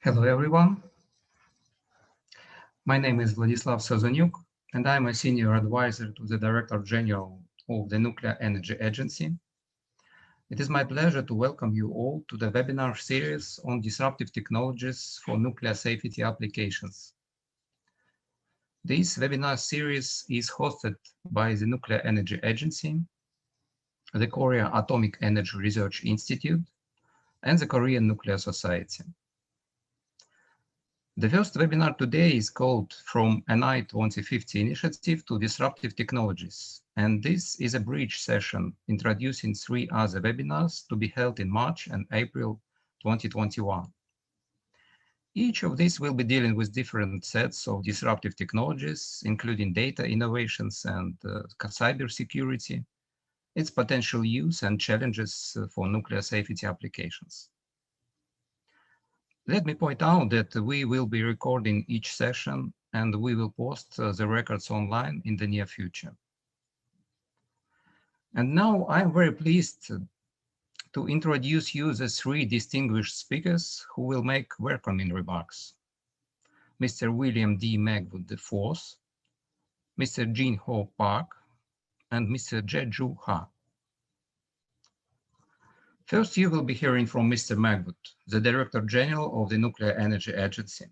Hello, everyone. My name is Vladislav Sozoniuk, and I'm a senior advisor to the Director General of the Nuclear Energy Agency. It is my pleasure to welcome you all to the webinar series on disruptive technologies for nuclear safety applications. This webinar series is hosted by the Nuclear Energy Agency, the Korea Atomic Energy Research Institute, and the Korean Nuclear Society. The first webinar today is called From NI2050 Initiative to Disruptive Technologies, and this is a bridge session introducing 3 other webinars to be held in March and April 2021. Each of these will be dealing with different sets of disruptive technologies, including data innovations and cybersecurity, its potential use and challenges for nuclear safety applications. Let me point out that we will be recording each session and we will post the records online in the near future. And now I'm very pleased to introduce you the 3 distinguished speakers who will make welcoming remarks. Mr. William D. Magwood IV, Mr. Jin-Ho Park, and Mr. Jaejoo. First, you will be hearing from Mr. Magwood, the Director General of the Nuclear Energy Agency.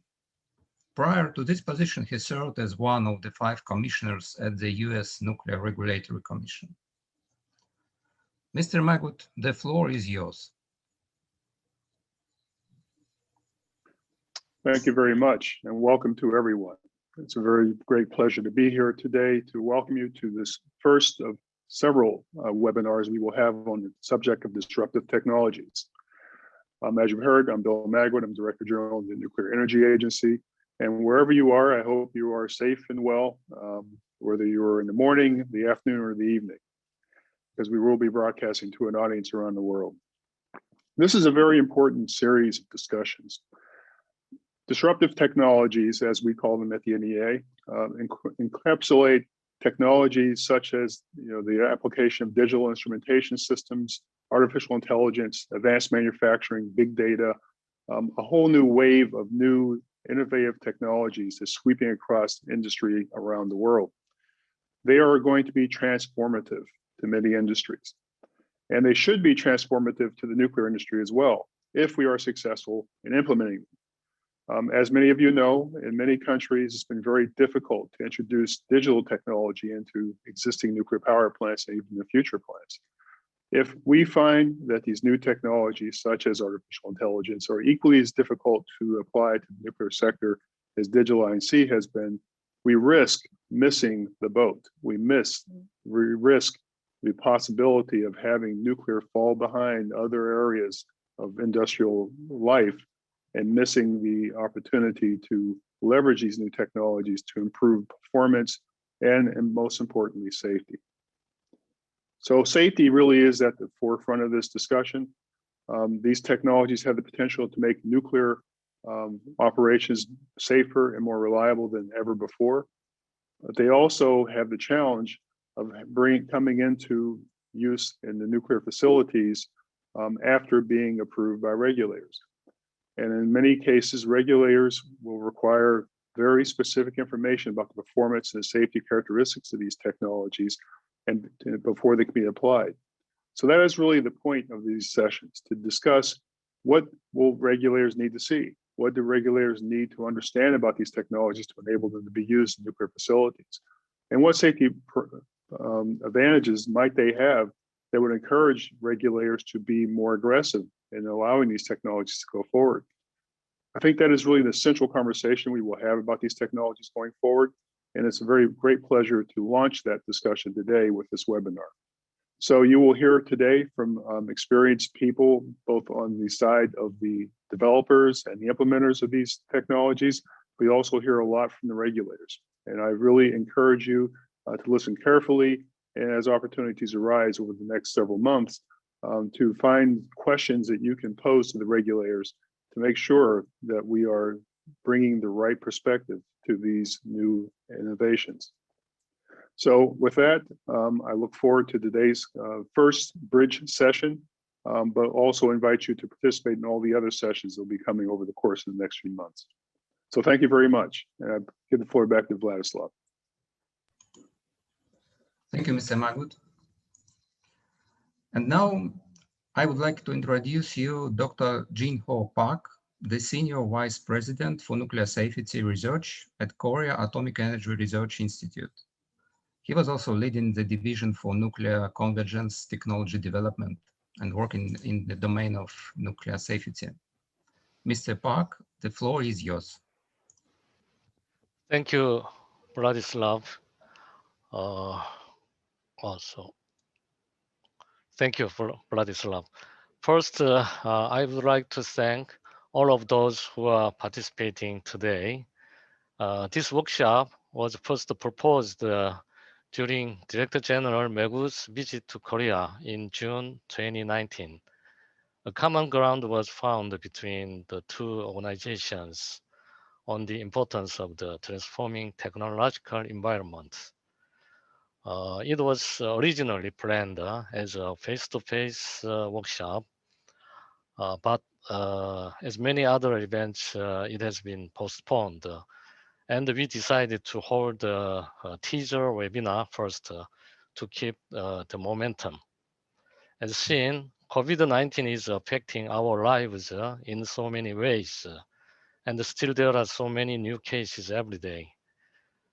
Prior to this position, he served as one of the 5 commissioners at the US Nuclear Regulatory Commission. Mr. Magwood, the floor is yours. Thank you very much, and welcome to everyone. It's a very great pleasure to be here today to welcome you to this first of several webinars we will have on the subject of disruptive technologies. As you've heard, I'm Bill Magwood. I'm Director General of the Nuclear Energy Agency. And wherever you are, I hope you are safe and well, whether you're in the morning, the afternoon, or the evening, because we will be broadcasting to an audience around the world. This is a very important series of discussions. Disruptive technologies, as we call them at the NEA, encapsulate technologies such as the application of digital instrumentation systems, artificial intelligence, advanced manufacturing, big data, a whole new wave of new innovative technologies is sweeping across industry around the world. They are going to be transformative to many industries, and they should be transformative to the nuclear industry as well, if we are successful in implementing them. As many of you know, in many countries, it's been very difficult to introduce digital technology into existing nuclear power plants and even the future plants. If we find that these new technologies, such as artificial intelligence, are equally as difficult to apply to the nuclear sector as digital INC has been, we risk missing the boat. We risk the possibility of having nuclear fall behind other areas of industrial life and missing the opportunity to leverage these new technologies to improve performance and most importantly, safety. So safety really is at the forefront of this discussion. These technologies have the potential to make nuclear operations safer and more reliable than ever before. But they also have the challenge of coming into use in the nuclear facilities after being approved by regulators. And in many cases, regulators will require very specific information about the performance and safety characteristics of these technologies and before they can be applied. So that is really the point of these sessions, to discuss what will regulators need to see? What do regulators need to understand about these technologies to enable them to be used in nuclear facilities? And what safety advantages might they have that would encourage regulators to be more aggressive in allowing these technologies to go forward? I think that is really the central conversation we will have about these technologies going forward. And it's a very great pleasure to launch that discussion today with this webinar. So you will hear today from experienced people, both on the side of the developers and the implementers of these technologies. We also hear a lot from the regulators. And I really encourage you to listen carefully, and as opportunities arise over the next several months, to find questions that you can pose to the regulators to make sure that we are bringing the right perspective to these new innovations. So with that, I look forward to today's first bridge session but also invite you to participate in all the other sessions that will be coming over the course of the next few months. So thank you very much. And I give the floor back to Vladislav. Thank you, Mr. Magwood. And now I would like to introduce you Dr. Jin-Ho Park, the Senior Vice President for Nuclear Safety Research at Korea Atomic Energy Research Institute. He was also leading the Division for Nuclear Convergence Technology Development and working in the domain of nuclear safety. Mr. Park, the floor is yours. Thank you, Vladislav. Thank you for Vladislav. First, I would like to thank all of those who are participating today. This workshop was first proposed during Director General Magwood's visit to Korea in June 2019. A common ground was found between the two organizations on the importance of the transforming technological environment. It was originally planned as a face-to-face workshop, but as many other events, it has been postponed. And we decided to hold a teaser webinar first to keep the momentum. As seen, COVID-19 is affecting our lives in so many ways, and still there are so many new cases every day.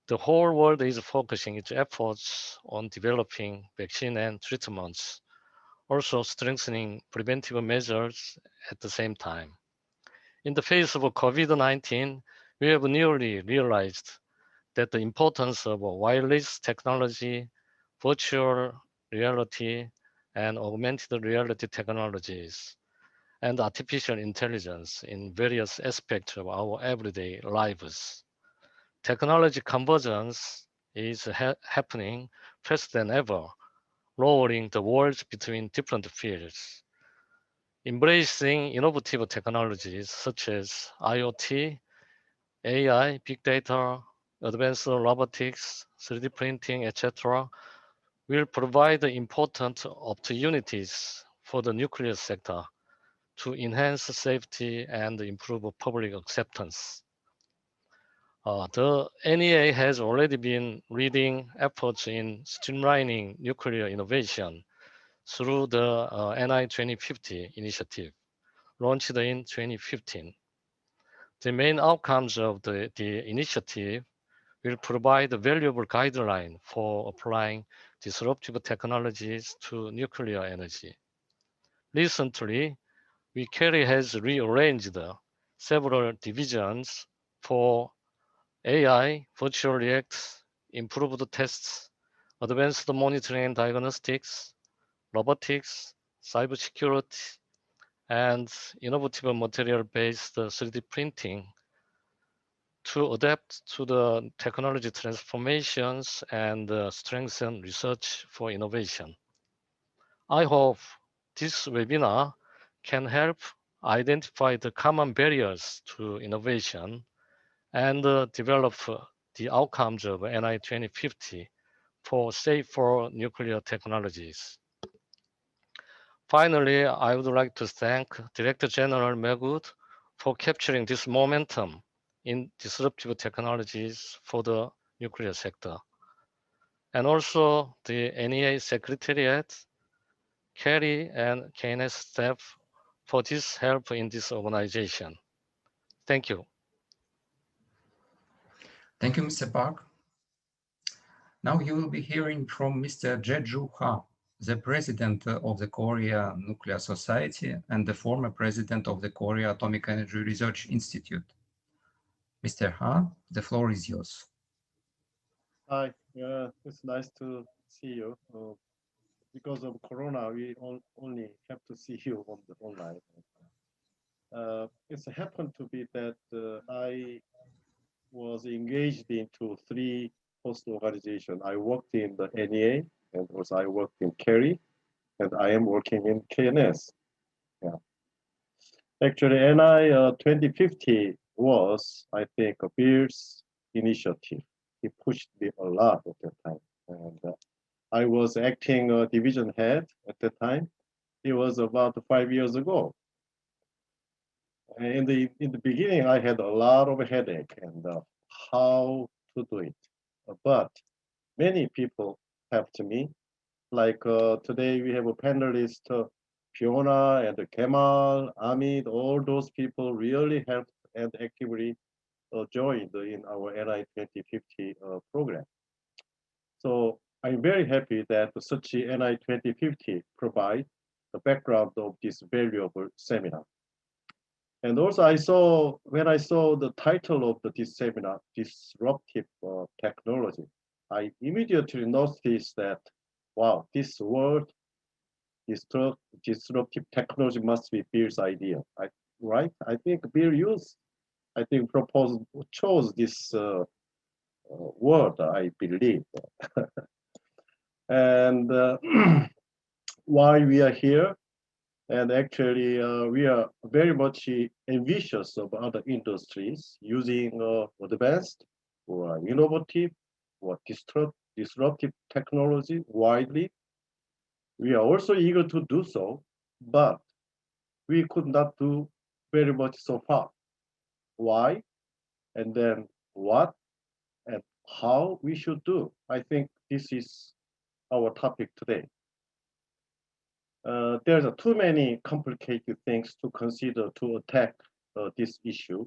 The whole world is focusing its efforts on developing vaccine and treatments, also strengthening preventive measures at the same time. In the face of COVID-19, we have newly realized that the importance of wireless technology, virtual reality, and augmented reality technologies, and artificial intelligence in various aspects of our everyday lives. Technology convergence is happening faster than ever, lowering the walls between different fields. Embracing innovative technologies such as IoT, AI, big data, advanced robotics, 3D printing, etc., will provide important opportunities for the nuclear sector to enhance safety and improve public acceptance. The NEA has already been leading efforts in streamlining nuclear innovation through the NI2050 initiative, launched in 2015. The main outcomes of the initiative will provide a valuable guideline for applying disruptive technologies to nuclear energy. Recently, KAERI has rearranged several divisions for AI, virtual reacts, improved tests, advanced monitoring and diagnostics, robotics, cybersecurity, and innovative material-based 3D printing to adapt to the technology transformations and strengthen research for innovation. I hope this webinar can help identify the common barriers to innovation and develop the outcomes of NI2050 for safer nuclear technologies. Finally, I would like to thank Director General Magwood for capturing this momentum in disruptive technologies for the nuclear sector, and also the NEA Secretariat, KAERI, and KNS staff for this help in this organization. Thank you. Thank you, Mr. Park. Now you will be hearing from Mr. Jaejoo, the president of the Korea Nuclear Society and the former president of the Korea Atomic Energy Research Institute. Mr. Ha, the floor is yours. Hi, it's nice to see you. Because of Corona, we only have to see you on the online. It's happened to be that I was engaged into 3 post organizations. I worked in the NEA, and also I worked in KAERI, and I am working in KNS. Yeah. Actually, NI2050 was, I think, Bill's initiative. He pushed me a lot at that time. And I was acting division head at that time. It was about 5 years ago. In the beginning, I had a lot of headache and how to do it. But many people helped me. Like today, we have a panelist, Fiona and Kemal, Hamid. All those people really helped and actively joined in our NI2050 program. So I'm very happy that such a NI2050 provide the background of this valuable seminar. And also when I saw the title of this seminar, Disruptive Technology, I immediately noticed that, wow, this word, disruptive technology must be Bill's idea, right? I think Bill chose this word, I believe. And why we are here, and actually we are very much ambitious of other industries using advanced or innovative or disruptive technology widely. We are also eager to do so, but we could not do very much so far. Why? And then what and how we should do. I think this is our topic today. There's too many complicated things to consider to attack this issue.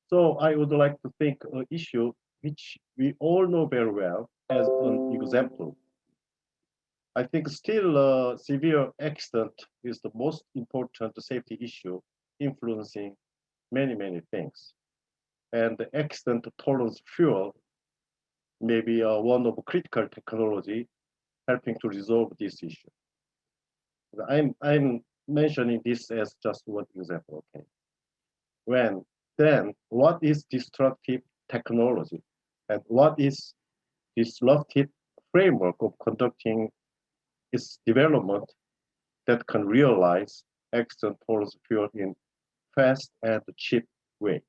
So I would like to think an issue which we all know very well as an example. I think still severe accident is the most important safety issue influencing many, many things. And the accident tolerance fuel may be one of critical technology helping to resolve this issue. I'm mentioning this as just one example, okay? Then what is disruptive technology? And what is disruptive framework of conducting its development that can realize accident tolerance fuel in fast and cheap way?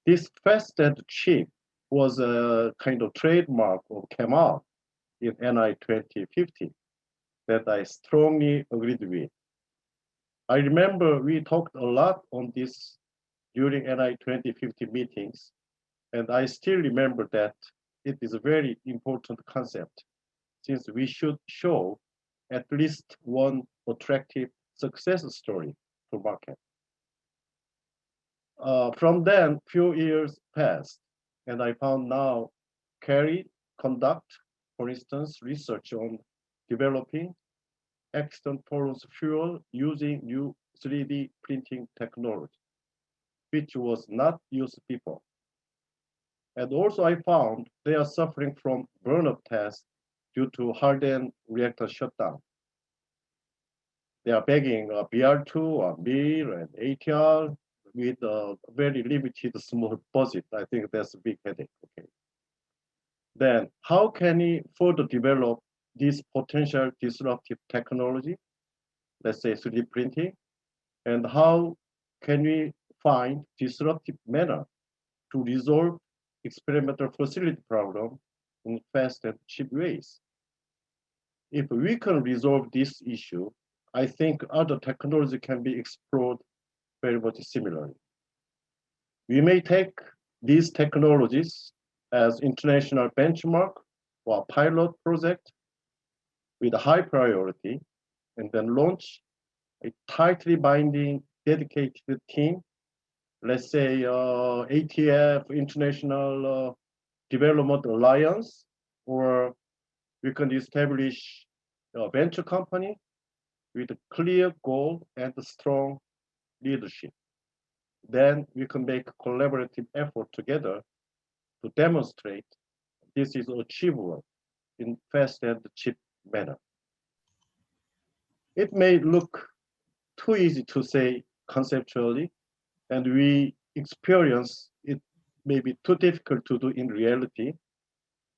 This fast and cheap was a kind of trademark of Kemal in NI2050 that I strongly agreed with. I remember we talked a lot on this during NI2050 meetings, and I still remember that it is a very important concept since we should show at least one attractive success story to market. From then, few years passed, and I found now KAERI conduct, for instance, research on developing accident tolerance fuel using new 3D printing technology, which was not used before. And also I found they are suffering from burnup tests due to hardened reactor shutdown. They are begging BR2 or MIR and ATR with a very limited small budget. I think that's a big headache, okay? Then how can we further develop this potential disruptive technology, let's say 3D printing, and how can we find disruptive manner to resolve experimental facility problem in fast and cheap ways? If we can resolve this issue, I think other technology can be explored very much similarly. We may take these technologies as international benchmark or pilot project with a high priority, and then launch a tightly binding, dedicated team, let's say ATF, International Development Alliance, or we can establish a venture company with a clear goal and a strong leadership. Then we can make a collaborative effort together to demonstrate this is achievable in fast and cheap manner. It may look too easy to say conceptually, and we experience it may be too difficult to do in reality,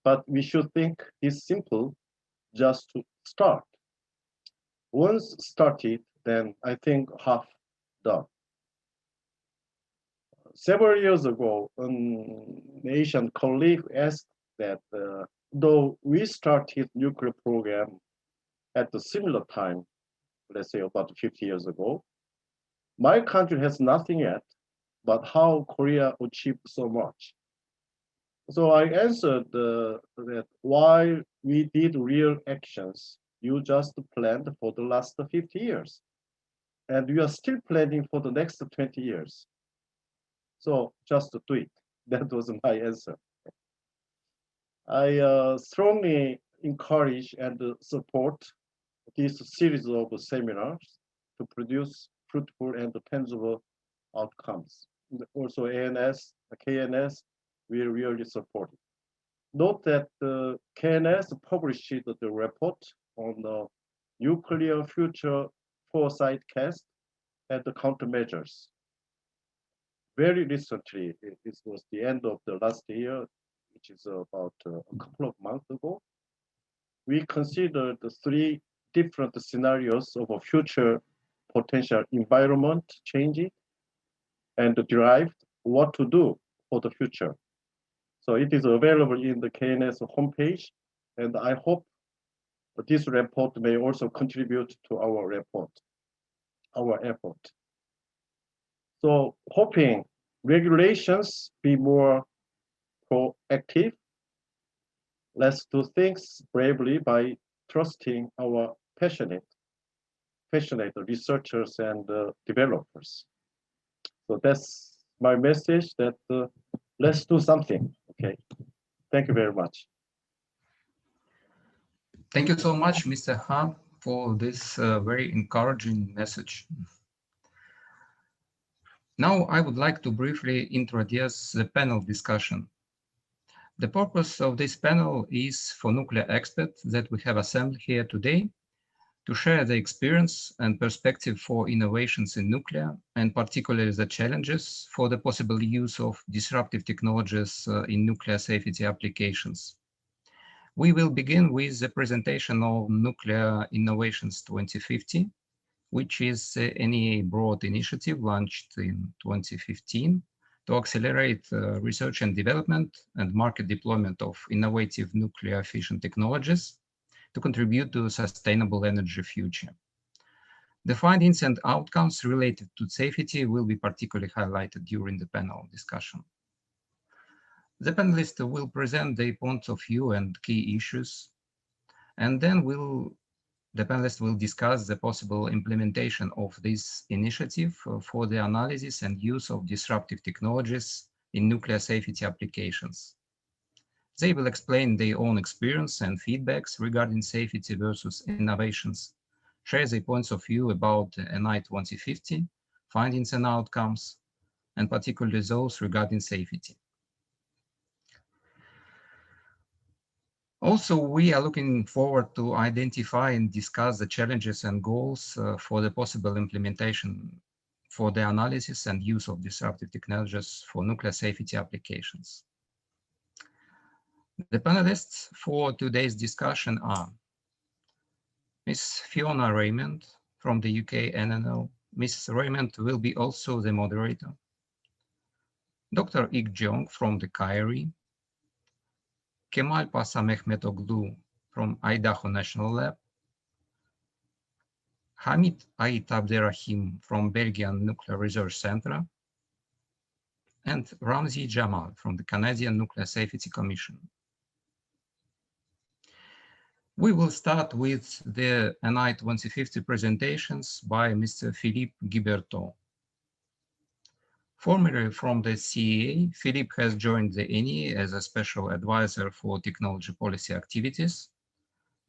but we should think it's simple just to start. Once started, then I think half done. Several years ago, an Asian colleague asked that though we started nuclear program at the similar time, let's say about 50 years ago. My country has nothing yet, but how Korea achieved so much? So I answered that while we did real actions, you just planned for the last 50 years. And we are still planning for the next 20 years. So just do it. That was my answer. I strongly encourage and support this series of seminars to produce fruitful and tangible outcomes. Also, ANS, KNS will really support it. Note that the KNS published the report on the nuclear future foresight cast and the countermeasures. Very recently, this was the end of the last year, which is about a couple of months ago. We considered the 3 different scenarios of a future potential environment changing and derived what to do for the future. So it is available in the KNS homepage, and I hope this report may also contribute to our report, our effort. So hoping regulations be more proactive. Let's do things bravely by trusting our passionate researchers and developers. So that's my message, that let's do something. Okay, thank you very much. Thank you so much, Mr. Han, for this very encouraging message. Now I would like to briefly introduce the panel discussion. The purpose of this panel is for nuclear experts that we have assembled here today to share the experience and perspective for innovations in nuclear, and particularly the challenges for the possible use of disruptive technologies in nuclear safety applications. We will begin with the presentation of Nuclear Innovations 2050, which is the NEA broad initiative launched in 2015 to accelerate research and development and market deployment of innovative nuclear fission technologies to contribute to a sustainable energy future. The findings and outcomes related to safety will be particularly highlighted during the panel discussion. The panelists will present their points of view and key issues, and then the panelists will discuss the possible implementation of this initiative for the analysis and use of disruptive technologies in nuclear safety applications. They will explain their own experience and feedbacks regarding safety versus innovations, share their points of view about NI2050, findings and outcomes, and particularly those regarding safety. Also, we are looking forward to identify and discuss the challenges and goals for the possible implementation for the analysis and use of disruptive technologies for nuclear safety applications. The panelists for today's discussion are Ms. Fiona Rayment from the UK NNO. Ms. Rayment will be also the moderator. Dr. Jeong from the KAERI. Kemal Pasamehmetoglu from Idaho National Lab. Hamid Abderrahim from Belgian Nuclear Research Centre. And Ramzi Jamal from the Canadian Nuclear Safety Commission. We will start with the NI2050 presentations by Mr. Philippe Guiberteau. Formerly from the CEA, Philippe has joined the NEA as a special advisor for technology policy activities.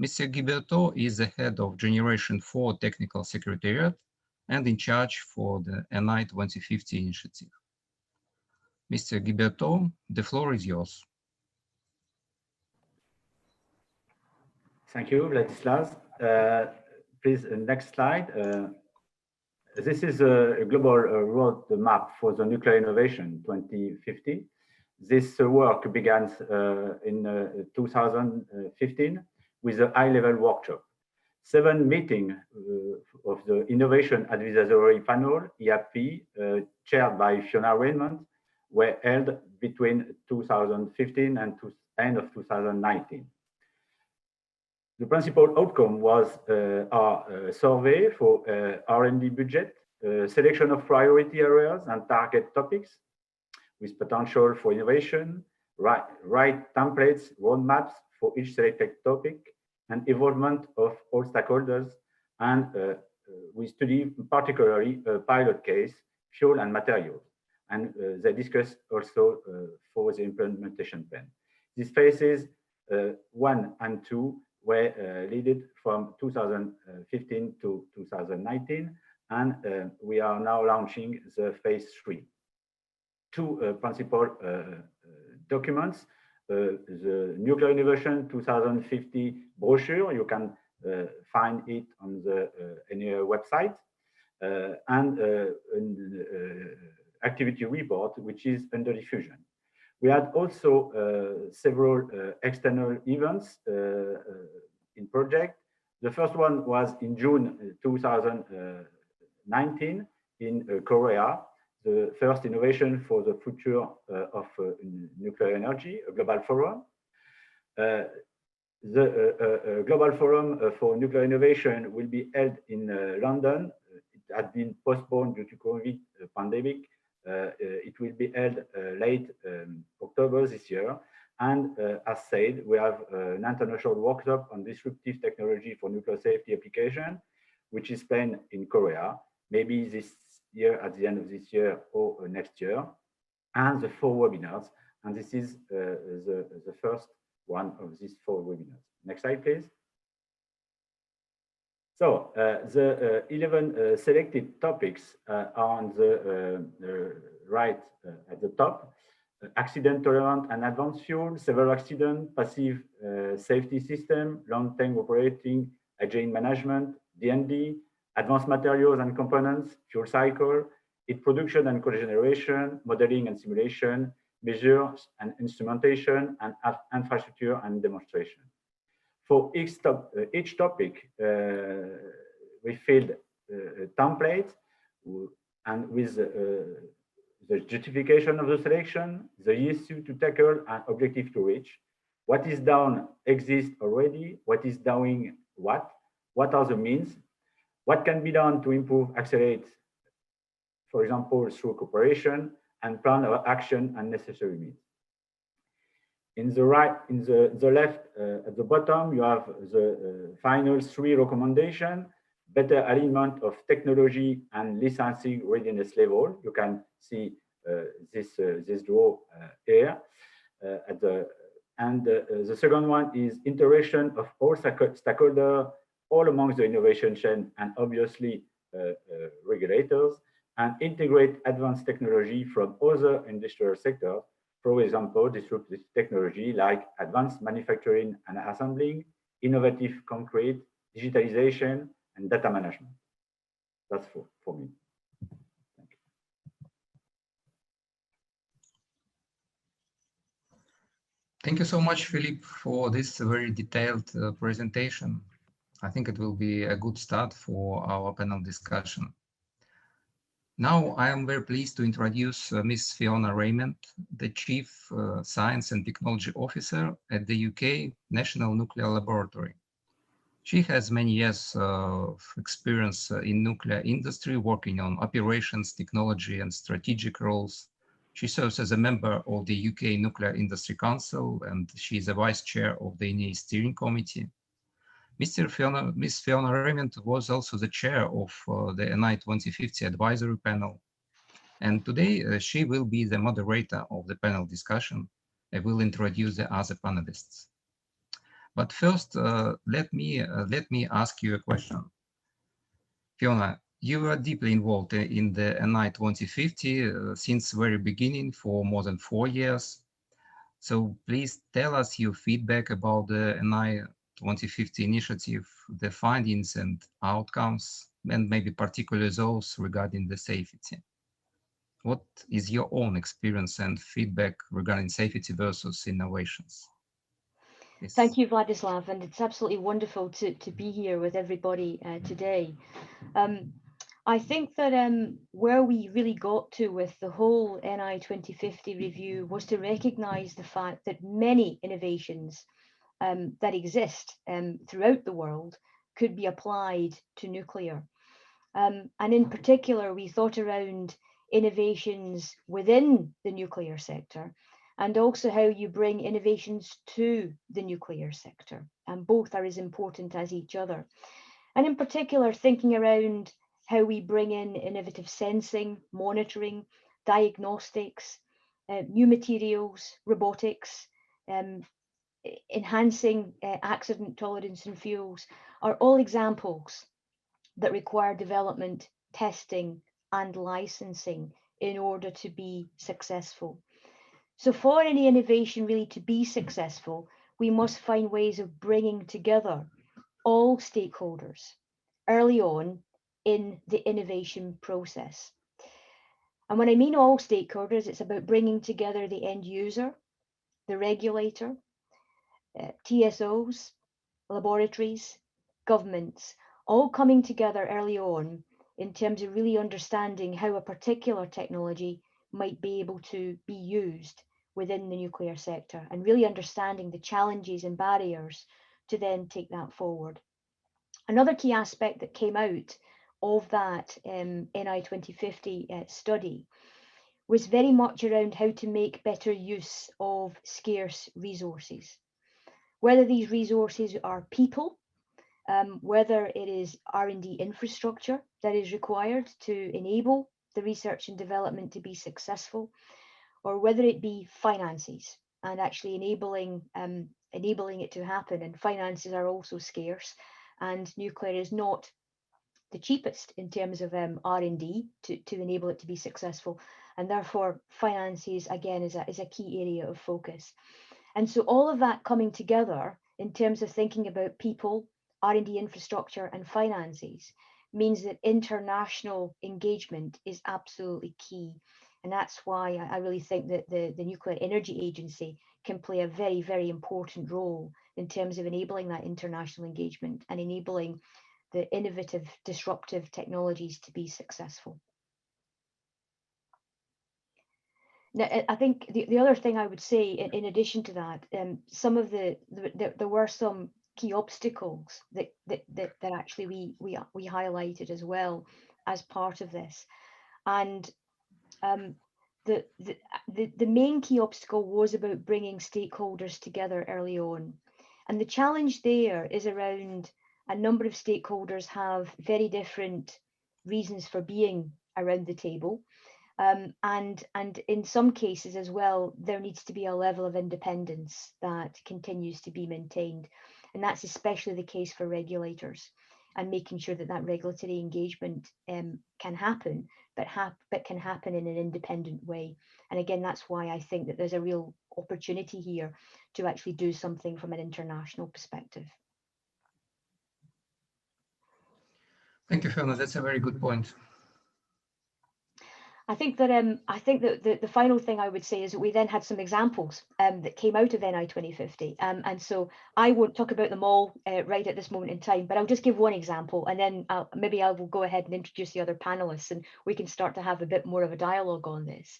Mr. Guiberteau is the head of Generation 4 Technical Secretariat and in charge for the NI2050 initiative. Mr. Guiberteau, the floor is yours. Thank you, Vladislav. Please, next slide. This is a global roadmap for the nuclear innovation 2050. This work began in 2015 with a high-level workshop. 7 meetings of the Innovation Advisory Panel, EAP, chaired by Fiona Rayment, were held between 2015 and end of 2019. The principal outcome was our survey for R&D budget, selection of priority areas and target topics with potential for innovation, right templates, roadmaps for each selected topic, and involvement of all stakeholders. And we study particularly a pilot case, fuel and materials. And they discuss also for the implementation plan. These phases 1 and 2 were led from 2015 to 2019, and we are now launching the phase 3. Two principal documents, the Nuclear Innovation 2050 brochure, you can find it on the NEA website, and an activity report, which is under diffusion. We had also several external events in project. The first one was in June 2019 in Korea, the first innovation for the future of nuclear energy, a global forum. The global forum for nuclear innovation will be held in London. It had been postponed due to COVID pandemic. It will be held late October this year. And as said, we have an international workshop on disruptive technology for nuclear safety application, which is planned in Korea, maybe this year, at the end of this year or next year, and the 4 webinars. And this is the first one of these 4 webinars. Next slide, please. So the 11 selected topics are on the right at the top. Accident tolerant and advanced fuel, severe accident, passive safety system, long-term operating agent management, D&D, advanced materials and components, fuel cycle, heat production and cogeneration, modeling and simulation, measures and instrumentation, and infrastructure and demonstration. For each topic, we filled a template and with the justification of the selection, the issue to tackle, and objective to reach. What is done exists already. What is doing what? What are the means? What can be done to improve, accelerate, for example, through cooperation, and plan of action and necessary means. In the right, in the left, at the bottom, you have the final 3 recommendations: better alignment of technology and licensing readiness level. You can see this draw here. The second one is interaction of all stakeholders, all among the innovation chain, and obviously regulators, and integrate advanced technology from other industrial sectors. For example, disruptive technology like advanced manufacturing and assembling, innovative concrete, digitalization, and data management. That's for me. Thank you. Thank you so much, Philippe, for this very detailed presentation. I think it will be a good start for our panel discussion. Now, I am very pleased to introduce Ms. Fiona Rayment, the Chief Science and Technology Officer at the UK National Nuclear Laboratory. She has many years of experience in nuclear industry, working on operations, technology, and strategic roles. She serves as a member of the UK Nuclear Industry Council, and she is a Vice Chair of the NEA Steering Committee. Ms. Fiona Rayment was also the chair of the NI2050 advisory panel. And today she will be the moderator of the panel discussion. I will introduce the other panelists. But first, let me ask you a question. Fiona, you were deeply involved in the NI2050 since the very beginning for more than 4 years. So please tell us your feedback about the NI2050 initiative, the findings and outcomes, and maybe particularly those regarding the safety. What is your own experience and feedback regarding safety versus innovations? Yes. Thank you, Vladislav, and it's absolutely wonderful to be here with everybody today. I think that where we really got to with the whole NI2050 review was to recognize the fact that many innovations that exist throughout the world could be applied to nuclear. And in particular, we thought around innovations within the nuclear sector, and also how you bring innovations to the nuclear sector. And both are as important as each other. And in particular, thinking around how we bring in innovative sensing, monitoring, diagnostics, new materials, robotics, enhancing accident tolerance in fuels are all examples that require development, testing, and licensing in order to be successful. So for any innovation really to be successful, we must find ways of bringing together all stakeholders early on in the innovation process. And when I mean all stakeholders, it's about bringing together the end user, the regulator, TSOs, laboratories, governments, all coming together early on in terms of really understanding how a particular technology might be able to be used within the nuclear sector, and really understanding the challenges and barriers to then take that forward. Another key aspect that came out of that NI2050 study was very much around how to make better use of scarce resources. Whether these resources are people, whether it is R&D infrastructure that is required to enable the research and development to be successful, or whether it be finances and actually enabling it to happen. And finances are also scarce, and nuclear is not the cheapest in terms of R&D to enable it to be successful. And therefore, finances, again, is a key area of focus. And so all of that coming together in terms of thinking about people, R&D infrastructure, and finances means that international engagement is absolutely key. And that's why I really think that the Nuclear Energy Agency can play a very, very important role in terms of enabling that international engagement and enabling the innovative, disruptive technologies to be successful. Now, I think the other thing I would say, in addition to that, some of there were some key obstacles that actually we highlighted as well as part of this, and the main key obstacle was about bringing stakeholders together early on, and the challenge there is around a number of stakeholders have very different reasons for being around the table. And in some cases as well, there needs to be a level of independence that continues to be maintained. And that's especially the case for regulators, and making sure that that regulatory engagement can happen, but can happen in an independent way. And again, that's why I think that there's a real opportunity here to actually do something from an international perspective. Thank you, Fiona. That's a very good point. I think that the final thing I would say is that we then had some examples that came out of NI2050, and so I won't talk about them all right at this moment in time, but I'll just give one example, and then maybe I will go ahead and introduce the other panelists, and we can start to have a bit more of a dialogue on this.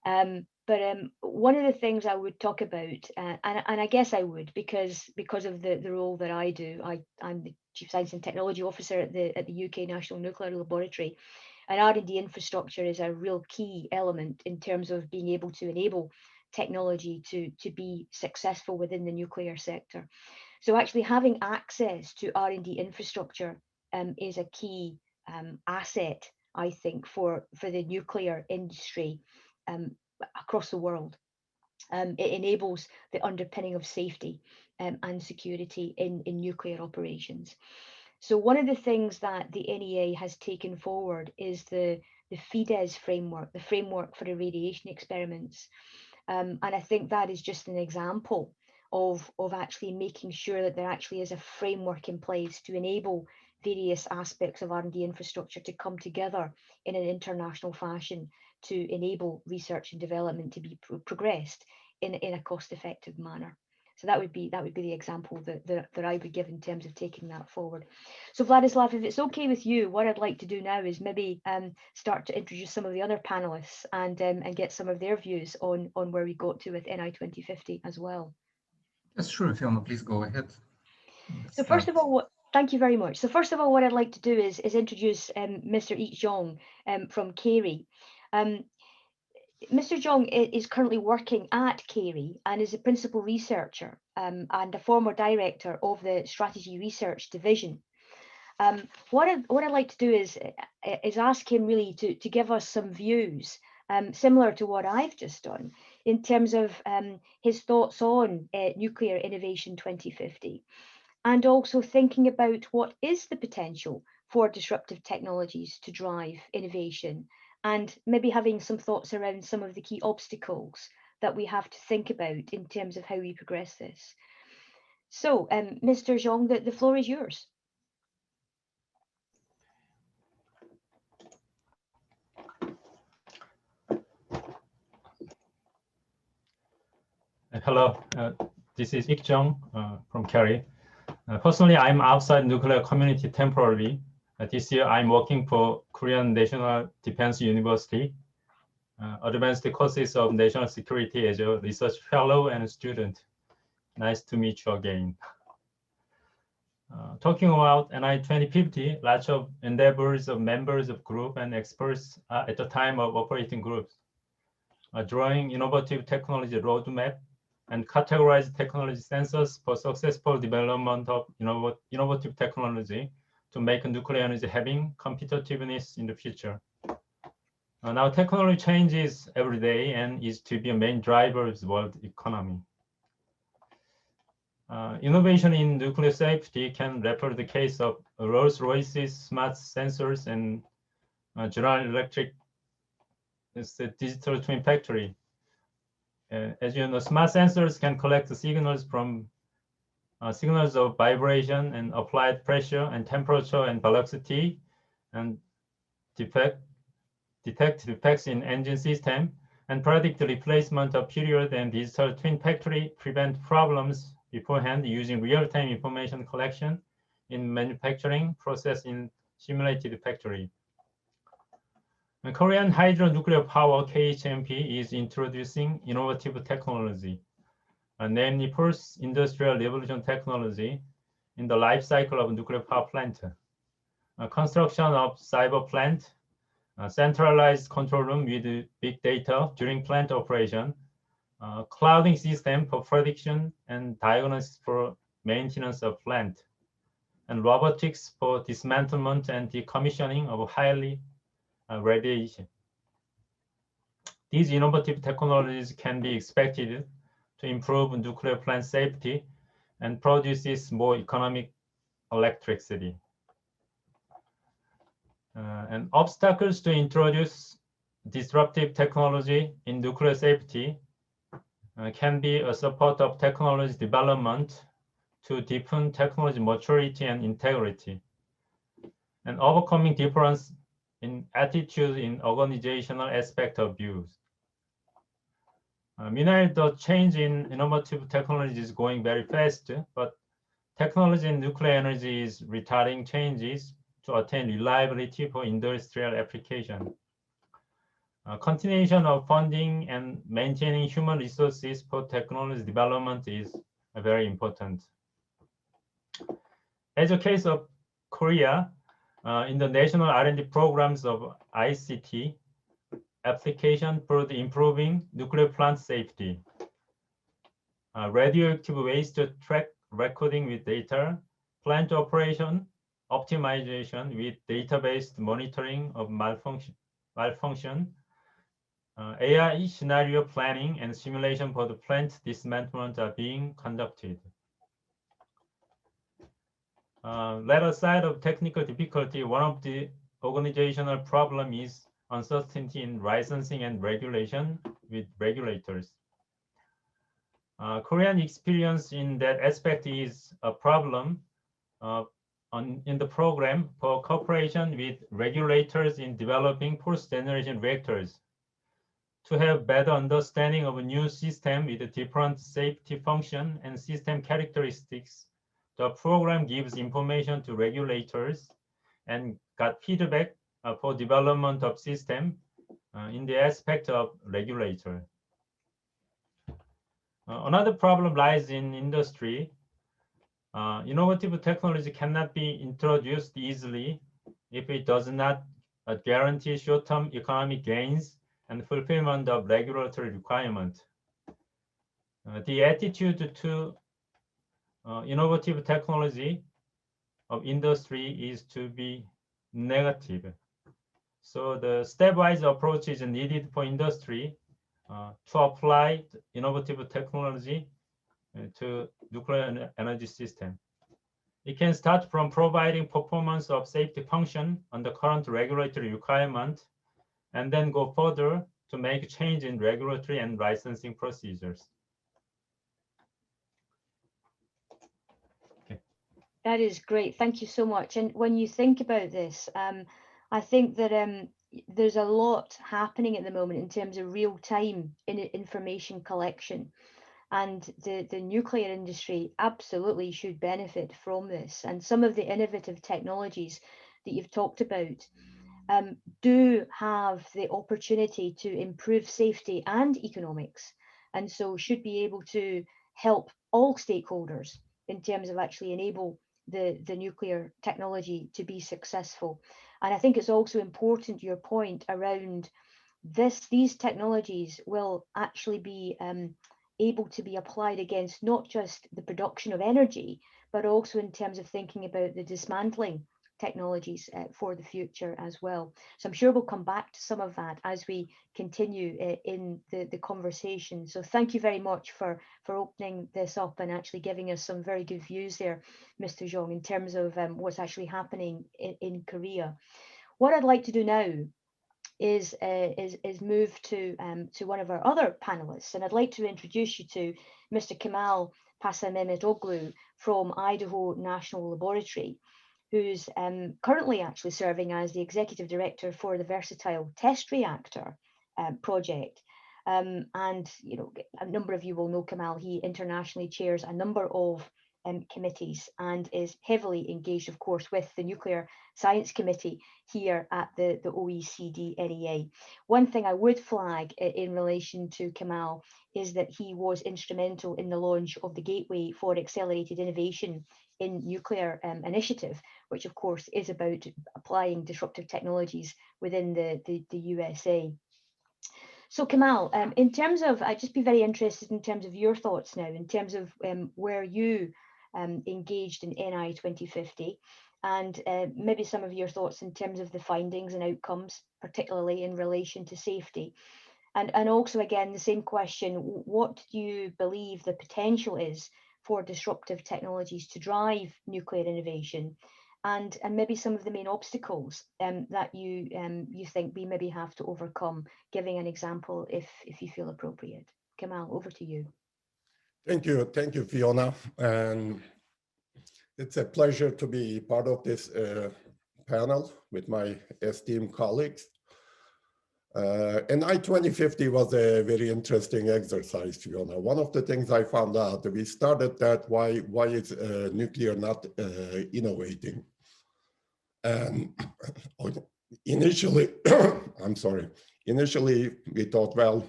But one of the things I would talk about, and I guess I would because of the role that I do, I'm the Chief Science and Technology Officer at the UK National Nuclear Laboratory. And R&D infrastructure is a real key element in terms of being able to enable technology to be successful within the nuclear sector. So actually having access to R&D infrastructure is a key asset, I think, for the nuclear industry across the world. It enables the underpinning of safety and security in nuclear operations. So one of the things that the NEA has taken forward is the FIDES framework, the framework for irradiation experiments. And I think that is just an example of actually making sure that there actually is a framework in place to enable various aspects of R&D infrastructure to come together in an international fashion to enable research and development to be progressed in a cost-effective manner. So that would be the example that I would give in terms of taking that forward. So Vladislav, if it's okay with you, what I'd like to do now is maybe start to introduce some of the other panelists and get some of their views on where we got to with NI2050 as well. Yes, sure, Fiona, please go ahead. So first of all, thank you very much. So first of all, what I'd like to do is introduce Mr. Jeong from KAERI. Mr. Jeong is currently working at KAERI and is a principal researcher and a former director of the Strategy Research Division. What I'd like to do is ask him really to give us some views similar to what I've just done in terms of his thoughts on Nuclear Innovation 2050, and also thinking about what is the potential for disruptive technologies to drive innovation, and maybe having some thoughts around some of the key obstacles that we have to think about in terms of how we progress this. So, Mr. Jeong, the floor is yours. Hello, this is Jeong from KAERI. Personally, I'm outside nuclear community temporarily. This year, I'm working for Korean National Defense University, advanced courses of national security as a research fellow and student. Nice to meet you again. Talking about NI2050, lots of endeavors of members of group and experts at the time of operating groups, drawing innovative technology roadmap and categorize technology sensors for successful development of innovative technology to make nuclear energy having competitiveness in the future. Now technology changes every day and is to be a main driver of the world economy. Innovation in nuclear safety can refer to the case of Rolls-Royce's smart sensors and General Electric is the digital twin factory. As you know, smart sensors can collect the signals from signals of vibration and applied pressure and temperature and velocity, and detect defects in engine system, and predict the replacement of period and digital twin factory, prevent problems beforehand using real-time information collection in manufacturing process in simulated factory. And Korean hydronuclear power KHNP is introducing innovative technology, namely first industrial revolution technology in the life cycle of nuclear power plant, construction of cyber plant, centralized control room with big data during plant operation, clouding system for prediction and diagnosis for maintenance of plant, and robotics for dismantlement and decommissioning of highly radiation. These innovative technologies can be expected to improve nuclear plant safety and produces more economic electricity. And obstacles to introduce disruptive technology in nuclear safety can be a support of technology development to deepen technology maturity and integrity, and overcoming difference in attitude in organizational aspect of views. Meanwhile, the change in innovative technology is going very fast, but technology in nuclear energy is retarding changes to attain reliability for industrial application. Continuation of funding and maintaining human resources for technology development is very important. As a case of Korea, in the national R&D programs of ICT, application for the improving nuclear plant safety, radioactive waste track recording with data, plant operation optimization with database monitoring of malfunction, AI scenario planning and simulation for the plant dismantlement are being conducted. Let aside of technical difficulty, one of the organizational problem is uncertainty in licensing and regulation with regulators. Korean experience in that aspect is a problem in the program for cooperation with regulators in developing first-generation reactors. To have better understanding of a new system with a different safety function and system characteristics, the program gives information to regulators and got feedback for development of system in the aspect of regulator. Another problem lies in industry. Innovative technology cannot be introduced easily if it does not guarantee short-term economic gains and fulfillment of regulatory requirements. The attitude to innovative technology of industry is to be negative. So the stepwise approach is needed for industry to apply innovative technology to nuclear energy system. It can start from providing performance of safety function under current regulatory requirement, and then go further to make change in regulatory and licensing procedures. Okay. That is great. Thank you so much. And when you think about this, I think that there's a lot happening at the moment in terms of real-time information collection. And the nuclear industry absolutely should benefit from this. And some of the innovative technologies that you've talked about do have the opportunity to improve safety and economics, and so should be able to help all stakeholders in terms of actually enable the nuclear technology to be successful. And I think it's also important, your point around these technologies will actually be able to be applied against not just the production of energy, but also in terms of thinking about the dismantling technologies for the future as well. So I'm sure we'll come back to some of that as we continue in the conversation. So thank you very much for opening this up and actually giving us some very good views there, Mr. Jeong, in terms of what's actually happening in Korea. What I'd like to do now is move to one of our other panelists, and I'd like to introduce you to Mr. Kemal Pasamehmetoglu from Idaho National Laboratory, who's currently actually serving as the Executive Director for the Versatile Test Reactor project. And a number of you will know Kemal. He internationally chairs a number of committees and is heavily engaged, of course, with the Nuclear Science Committee here at the OECD NEA. One thing I would flag in relation to Kemal is that he was instrumental in the launch of the Gateway for Accelerated Innovation in Nuclear initiative, which of course is about applying disruptive technologies within the USA. So Kemal, in terms of, I'd just be very interested in terms of your thoughts now, in terms of where you engaged in NI2050, and maybe some of your thoughts in terms of the findings and outcomes, particularly in relation to safety. And also, again, the same question, what do you believe the potential is for disruptive technologies to drive nuclear innovation, and maybe some of the main obstacles that you think we maybe have to overcome, giving an example if you feel appropriate. Kemal, over to you. Thank you, Fiona. And it's a pleasure to be part of this panel with my esteemed colleagues. NI2050 was a very interesting exercise, Fiona. One of the things I found out, we started that why is nuclear not innovating? And initially, I'm sorry, initially we thought, well,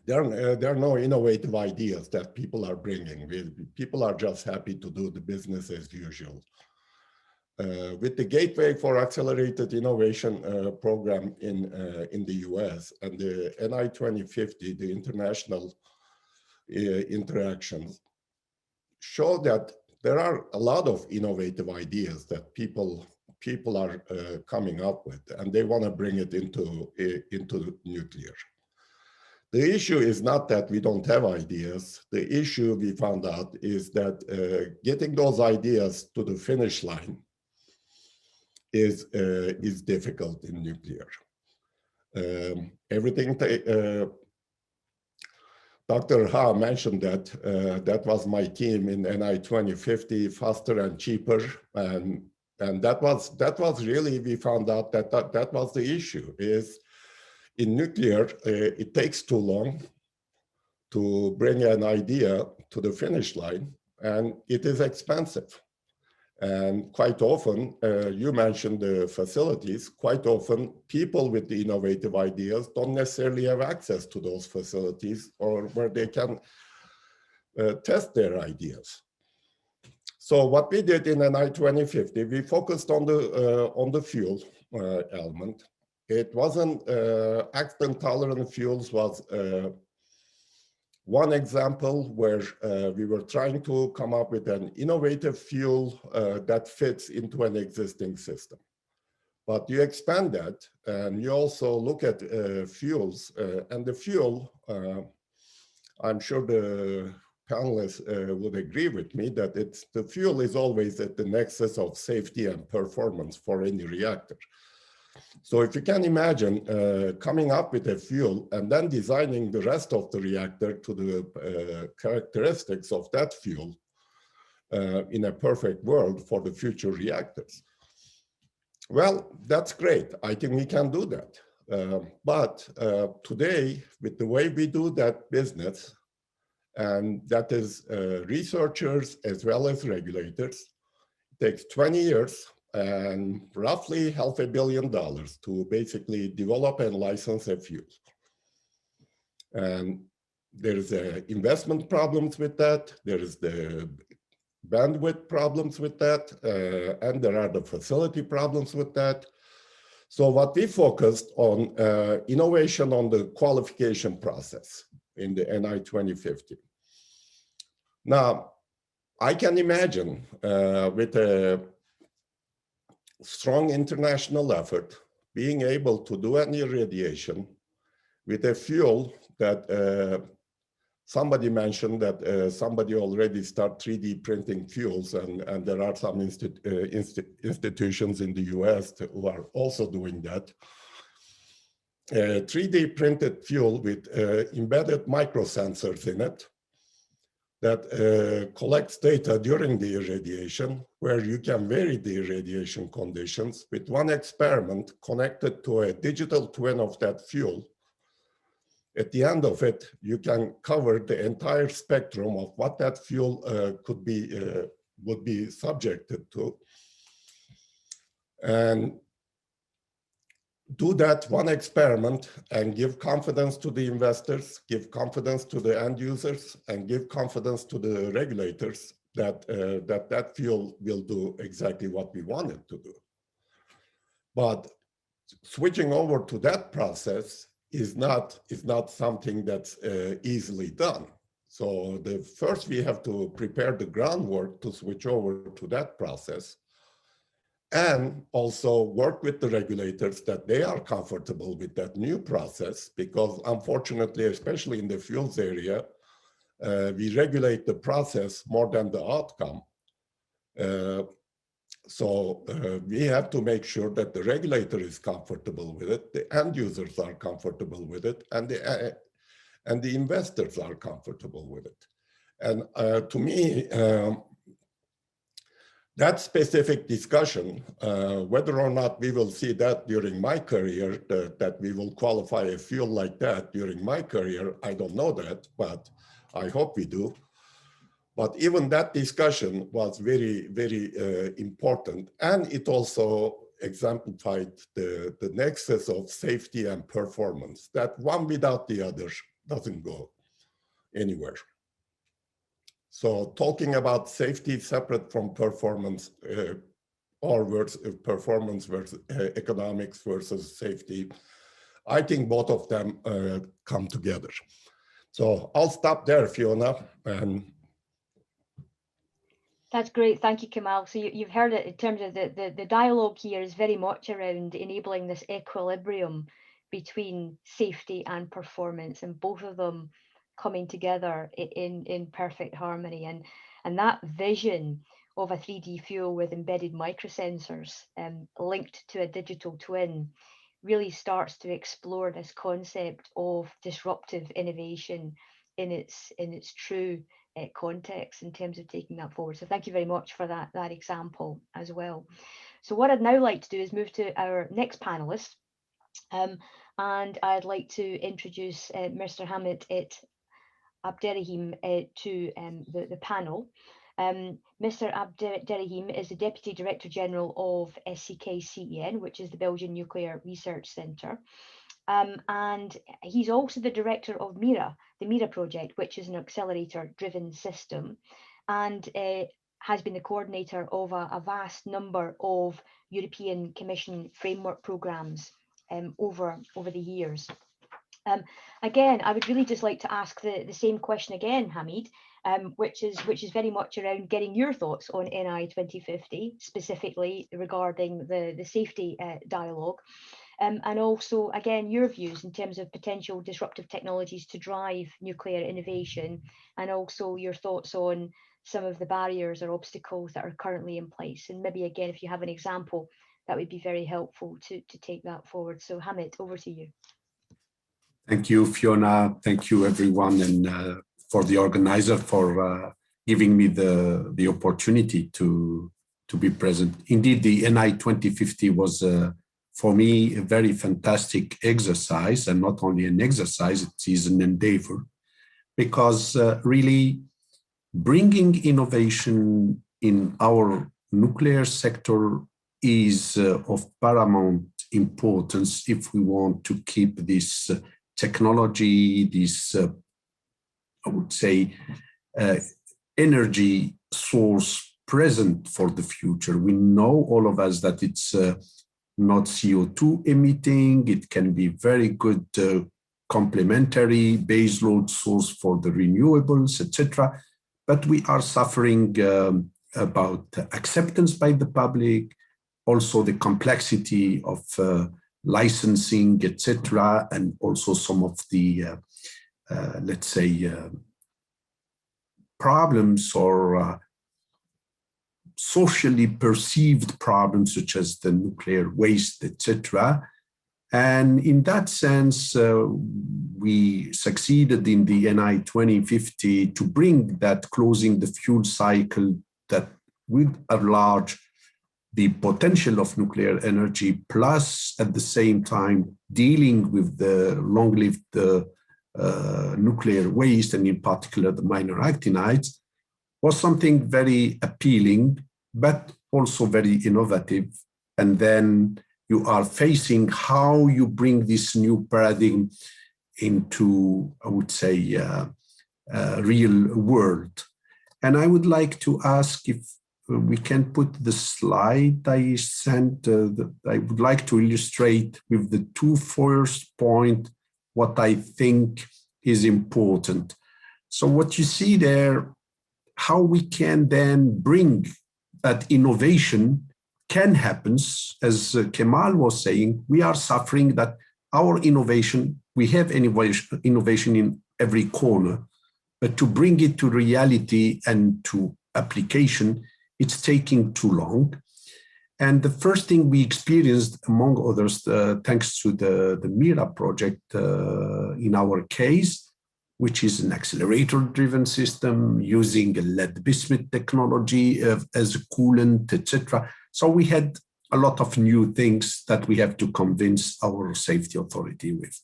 there are no innovative ideas that people are bringing. People are just happy to do the business as usual. With the Gateway for Accelerated Innovation program in the US and the NI2050, the international interactions, show that there are a lot of innovative ideas that people are coming up with, and they want to bring it into nuclear. The issue is not that we don't have ideas. The issue we found out is that getting those ideas to the finish line is difficult in nuclear. Dr. Ha mentioned that was my team in NI2050, faster and cheaper, and that was really, we found out that was the issue. Is in nuclear, it takes too long to bring an idea to the finish line, and it is expensive. And quite often, you mentioned the facilities, quite often people with the innovative ideas don't necessarily have access to those facilities or where they can test their ideas. So what we did in NI2050, we focused on the fuel element. It wasn't accident tolerant fuels was one example where we were trying to come up with an innovative fuel that fits into an existing system. But you expand that and you also look at fuels and the fuel, I'm sure the panelists would agree with me that the fuel is always at the nexus of safety and performance for any reactor. So if you can imagine coming up with a fuel and then designing the rest of the reactor to the characteristics of that fuel in a perfect world for the future reactors. Well, that's great. I think we can do that. But today, with the way we do that business, and that is researchers as well as regulators, it takes 20 years and roughly $500 million to basically develop and license a fuel. And there's investment problems with that. There is the bandwidth problems with that. And there are the facility problems with that. So what we focused on innovation on the qualification process in the NI2050. Now, I can imagine with a strong international effort, being able to do an irradiation with a fuel that somebody mentioned that somebody already started 3D printing fuels, and there are some institutions in the US who are also doing that. 3D printed fuel with embedded microsensors in it that collects data during the irradiation, where you can vary the irradiation conditions with one experiment connected to a digital twin of that fuel. At the end of it, you can cover the entire spectrum of what that fuel would be subjected to. And do that one experiment and give confidence to the investors, give confidence to the end users, and give confidence to the regulators that that fuel will do exactly what we want it to do. But switching over to that process is not something that's easily done. So first we have to prepare the groundwork to switch over to that process, and also work with the regulators that they are comfortable with that new process, because unfortunately, especially in the fuels area, we regulate the process more than the outcome. So we have to make sure that the regulator is comfortable with it, the end users are comfortable with it, and the investors are comfortable with it. And to me, that specific discussion, whether or not we will see that during my career, that we will qualify a fuel like that during my career, I don't know that, but I hope we do. But even that discussion was very, very important. And it also exemplified the nexus of safety and performance, that one without the other doesn't go anywhere. So talking about safety separate from performance, or performance versus economics versus safety, I think both of them come together. So I'll stop there, Fiona. And that's great. Thank you, Kemal. So you've heard it in terms of the dialogue here is very much around enabling this equilibrium between safety and performance, and both of them coming together in perfect harmony. And that vision of a 3D fuel with embedded microsensors linked to a digital twin really starts to explore this concept of disruptive innovation in its true context in terms of taking that forward. So thank you very much for that example as well. So what I'd now like to do is move to our next panelist. And I'd like to introduce Mr. Hamid Abderrahim to the panel. Mr. Abderrahim is the Deputy Director General of SCK.CEN, which is the Belgian Nuclear Research Centre. And he's also the director of MIRA, the MIRA project, which is an accelerator-driven system, and has been the coordinator of a vast number of European Commission framework programs over the years. Again, I would really just like to ask the same question again, Hamid, which is very much around getting your thoughts on NI2050, specifically regarding the safety dialogue. And also, again, your views in terms of potential disruptive technologies to drive nuclear innovation, and also your thoughts on some of the barriers or obstacles that are currently in place. And maybe, again, if you have an example, that would be very helpful to take that forward. So Hamid, over to you. Thank you, Fiona. Thank you, everyone, and for the organizer for giving me the opportunity to be present. Indeed, the NI2050 was for me a very fantastic exercise, and not only an exercise, it is an endeavor, because really bringing innovation in our nuclear sector is of paramount importance if we want to keep this technology, this, I would say, energy source present for the future. We know, all of us, that it's not CO2 emitting. It can be very good complementary baseload source for the renewables, etc. But we are suffering about acceptance by the public, also the complexity of licensing, etc., and also some of the, let's say, problems or socially perceived problems, such as the nuclear waste, etc. And in that sense, we succeeded in the NI2050 to bring that closing the fuel cycle that would enlarge the potential of nuclear energy, plus at the same time dealing with the long-lived nuclear waste, and in particular the minor actinides, was something very appealing, but also very innovative. And then you are facing how you bring this new paradigm into, I would say, real world. And I would like to ask if we can put the slide I sent. I would like to illustrate with the two first point what I think is important. So what you see there, how we can then bring that innovation can happen, as Kemal was saying, we are suffering that our innovation, we have innovation in every corner, but to bring it to reality and to application, it's taking too long. And the first thing we experienced, among others, thanks to the MIRA project in our case, which is an accelerator-driven system using a lead bismuth technology as a coolant, etc. So we had a lot of new things that we have to convince our safety authority with.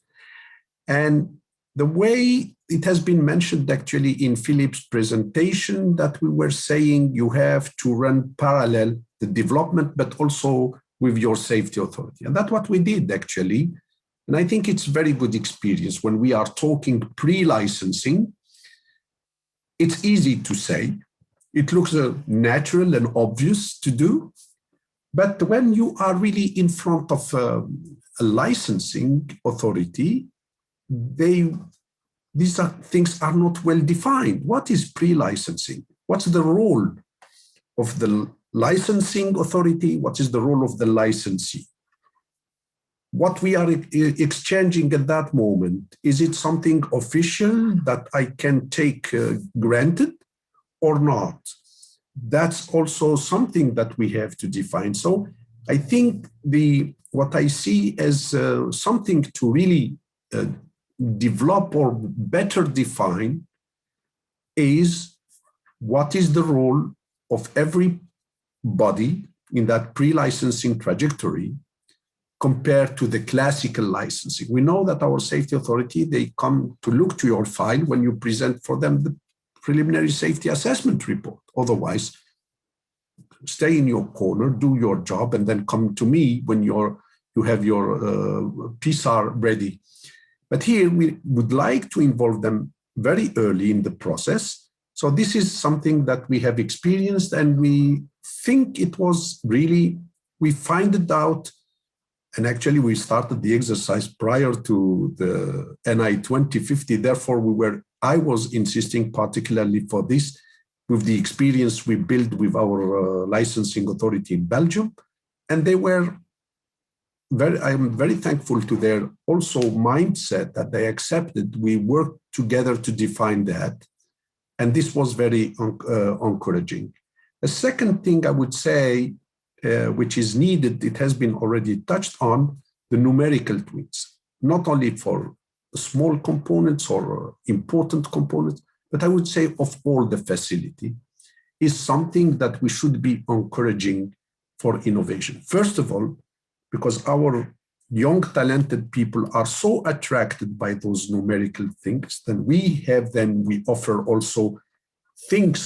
And the way it has been mentioned actually in Philip's presentation, that we were saying you have to run parallel the development, but also with your safety authority. And that's what we did actually. And I think it's very good experience when we are talking pre-licensing. It's easy to say, it looks natural and obvious to do, but when you are really in front of a licensing authority, these things are not well defined. What is pre-licensing? What's the role of the licensing authority? What is the role of the licensee? What we are exchanging at that moment, is it something official that I can take granted or not? That's also something that we have to define. So I think what I see as something to really develop or better define is what is the role of every body in that pre-licensing trajectory compared to the classical licensing. We know that our safety authority, they come to look to your file when you present for them the preliminary safety assessment report. Otherwise, stay in your corner, do your job, and then come to me when you you have your PSAR ready. But here we would like to involve them very early in the process. So this is something that we have experienced, and we think it was really, we find it out. And actually we started the exercise prior to the NI2050. Therefore I was insisting particularly for this with the experience we built with our licensing authority in Belgium. And they were I'm very thankful to their also mindset that they accepted. We worked together to define that. And this was very encouraging. A second thing I would say, which is needed, it has been already touched on, the numerical twins, not only for small components or important components, but I would say of all the facility, is something that we should be encouraging for innovation. First of all, because our young, talented people are so attracted by those numerical things, then we offer also things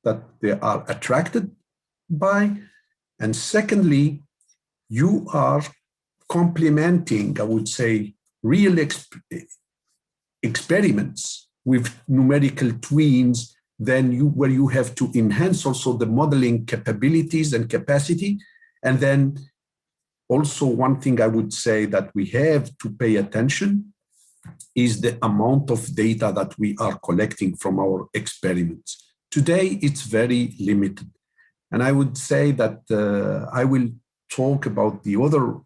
that they are attracted by. And secondly, you are complementing, I would say, real experiments with numerical twins, where you have to enhance also the modeling capabilities and capacity. And then also one thing I would say that we have to pay attention is the amount of data that we are collecting from our experiments. Today, it's very limited. And I would say that I will talk about the other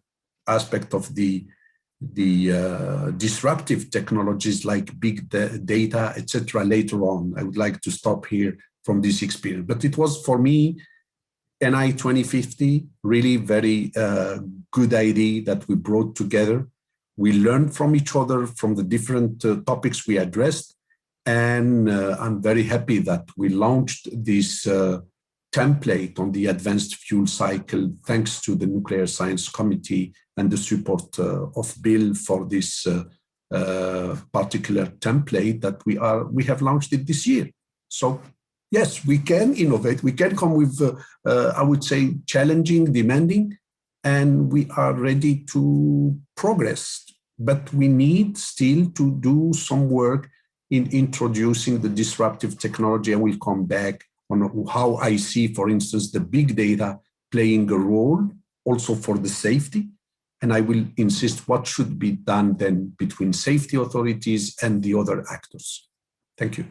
aspect of the disruptive technologies like big data, etc. later on. I would like to stop here from this experience. But it was, for me, NI2050, really very good idea that we brought together. We learned from each other, from the different topics we addressed. And I'm very happy that we launched this template on the advanced fuel cycle, thanks to the Nuclear Science Committee and the support of Bill for this particular template that we have launched it this year. So yes, we can innovate. We can come with, I would say, challenging, demanding, and we are ready to progress. But we need still to do some work in introducing the disruptive technology. I will come back on how I see, for instance, the big data playing a role also for the safety. And I will insist what should be done then between safety authorities and the other actors. Thank you.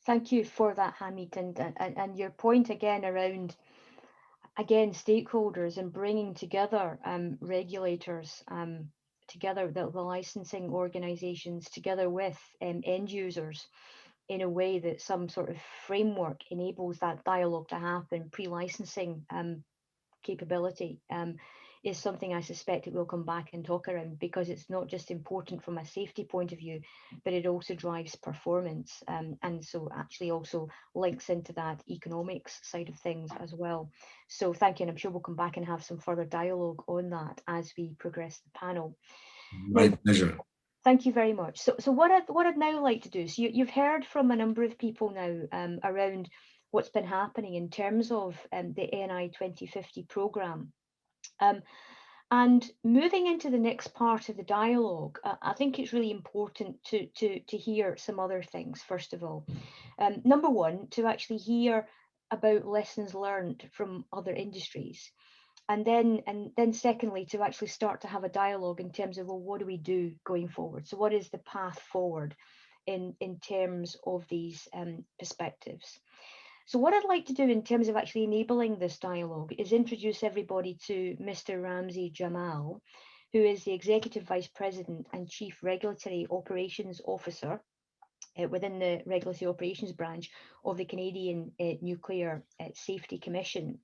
Thank you for that, Hamid, and your point again around, again, stakeholders and bringing together regulators, together the licensing organizations, together with end users in a way that some sort of framework enables that dialogue to happen, pre-licensing capability is something I suspect that we'll come back and talk around, because it's not just important from a safety point of view, but it also drives performance, and so actually also links into that economics side of things as well. So thank you, and I'm sure we'll come back and have some further dialogue on that as we progress the panel. My pleasure. Thank you very much. So what I'd now like to do, so you've heard from a number of people now around what's been happening in terms of the NI2050 programme. And moving into the next part of the dialogue, I think it's really important to hear some other things, first of all. Number one, to actually hear about lessons learned from other industries. And then secondly, to actually start to have a dialogue in terms of, well, what do we do going forward? So what is the path forward in terms of these perspectives? So what I'd like to do in terms of actually enabling this dialogue is introduce everybody to Mr. Ramzi Jamal, who is the Executive Vice President and Chief Regulatory Operations Officer within the Regulatory Operations Branch of the Canadian Nuclear Safety Commission.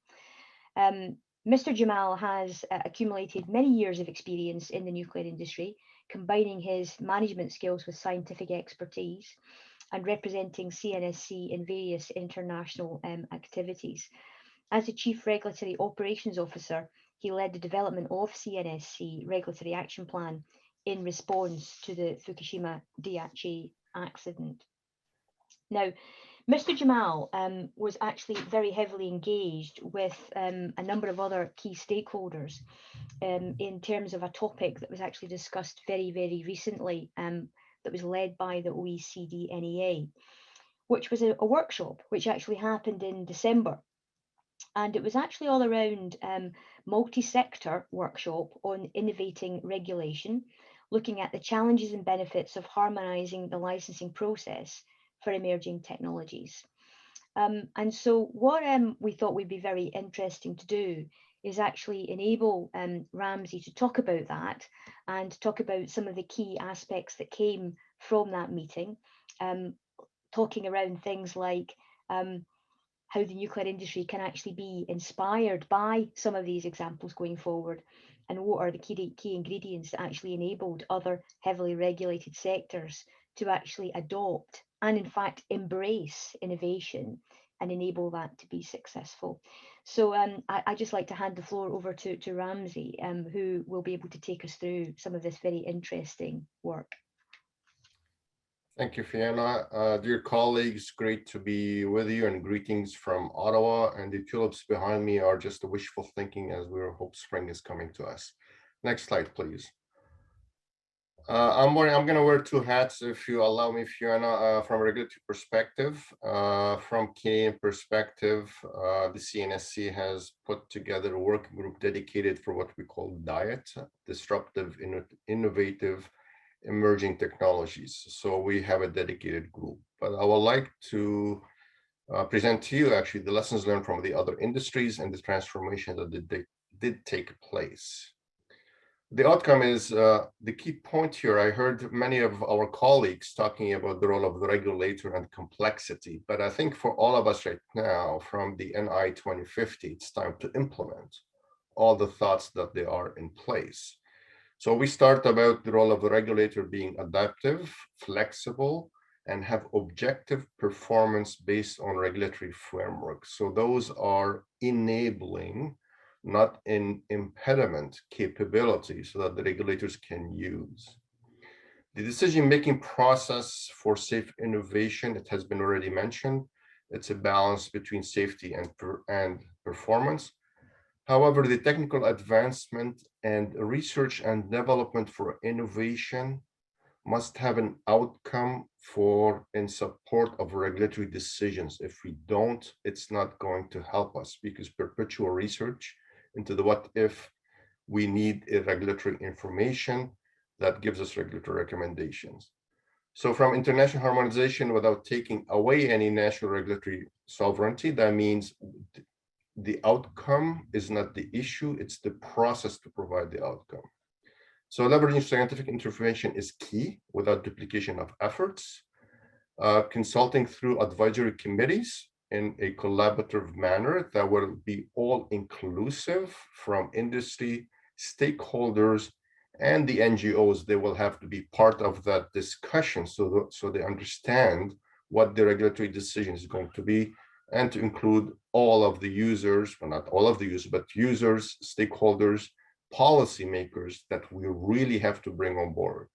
Mr. Jamal has accumulated many years of experience in the nuclear industry, combining his management skills with scientific expertise and representing CNSC in various international activities. As the Chief Regulatory Operations Officer, he led the development of CNSC Regulatory Action Plan in response to the Fukushima Daiichi accident. Now, Mr. Kemal was actually very heavily engaged with a number of other key stakeholders in terms of a topic that was actually discussed very, very recently that was led by the OECD NEA, which was a workshop which actually happened in December. And it was actually all around multi-sector workshop on innovating regulation, looking at the challenges and benefits of harmonizing the licensing process for emerging technologies. And so what we thought would be very interesting to do is actually enable Ramsey to talk about that and talk about some of the key aspects that came from that meeting, talking around things like how the nuclear industry can actually be inspired by some of these examples going forward, and what are the key ingredients that actually enabled other heavily regulated sectors to actually adopt and in fact embrace innovation and enable that to be successful. So I just like to hand the floor over to Ramsey, who will be able to take us through some of this very interesting work. Thank you, Fiona. Dear colleagues, great to be with you, and greetings from Ottawa. And the tulips behind me are just a wishful thinking as we hope spring is coming to us. Next slide, please. I'm going to wear two hats, if you allow me, Fiona, from a regulatory perspective. From Canadian perspective, the CNSC has put together a working group dedicated for what we call DIET, Disruptive Innovative Emerging Technologies. So we have a dedicated group, but I would like to present to you actually the lessons learned from the other industries and the transformation that did take place. The outcome is the key point here. I heard many of our colleagues talking about the role of the regulator and complexity, but I think for all of us right now from the NI2050, it's time to implement all the thoughts that they are in place. So we start about the role of the regulator being adaptive, flexible, and have objective performance based on regulatory framework. So those are enabling, not an impediment, capability so that the regulators can use. The decision-making process for safe innovation, it has been already mentioned, it's a balance between safety and performance. However, the technical advancement and research and development for innovation must have an outcome for in support of regulatory decisions. If we don't, it's not going to help us, because perpetual research into the what if, we need a regulatory information that gives us regulatory recommendations. So from international harmonization without taking away any national regulatory sovereignty, that means the outcome is not the issue, it's the process to provide the outcome. So leveraging scientific information is key without duplication of efforts. Consulting through advisory committees in a collaborative manner that will be all inclusive from industry, stakeholders, and the NGOs. They will have to be part of that discussion so they understand what the regulatory decision is going to be, and to include all of the users, well, not all of the users, but users, stakeholders, policymakers that we really have to bring on board.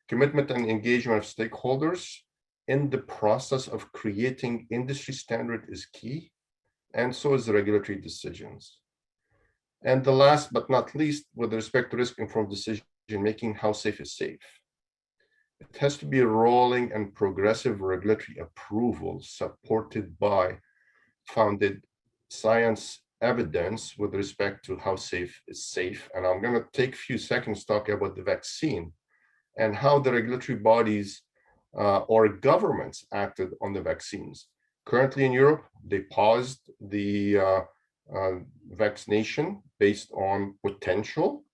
Commitment and engagement of stakeholders in the process of creating industry standard is key, and so is the regulatory decisions. And the last but not least, with respect to risk-informed decision-making, how safe is safe? It has to be a rolling and progressive regulatory approval supported by founded science evidence with respect to how safe is safe. And I'm going to take a few seconds to talk about the vaccine and how the regulatory bodies or governments acted on the vaccines. Currently in Europe, they paused the vaccination based on potential.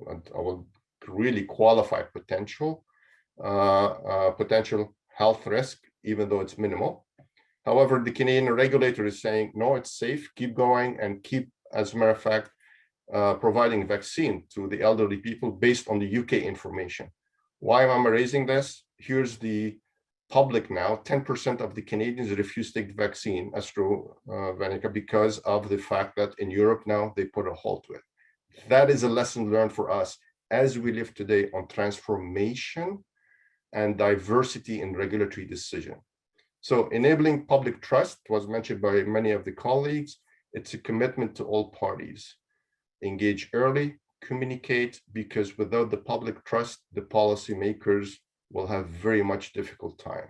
And I will really qualify potential health risk, even though it's minimal. However, the Canadian regulator is saying, no, it's safe, keep going, and keep, as a matter of fact, providing vaccine to the elderly people based on the UK information. Why am I raising this? Here's the public now. 10% of the Canadians refuse to take the vaccine, AstraZeneca, because of the fact that in Europe now they put a halt to it. That is a lesson learned for us as we live today on transformation and diversity in regulatory decision. So enabling public trust was mentioned by many of the colleagues. It's a commitment to all parties. Engage early, communicate, because without the public trust, the policymakers will have very much difficult time.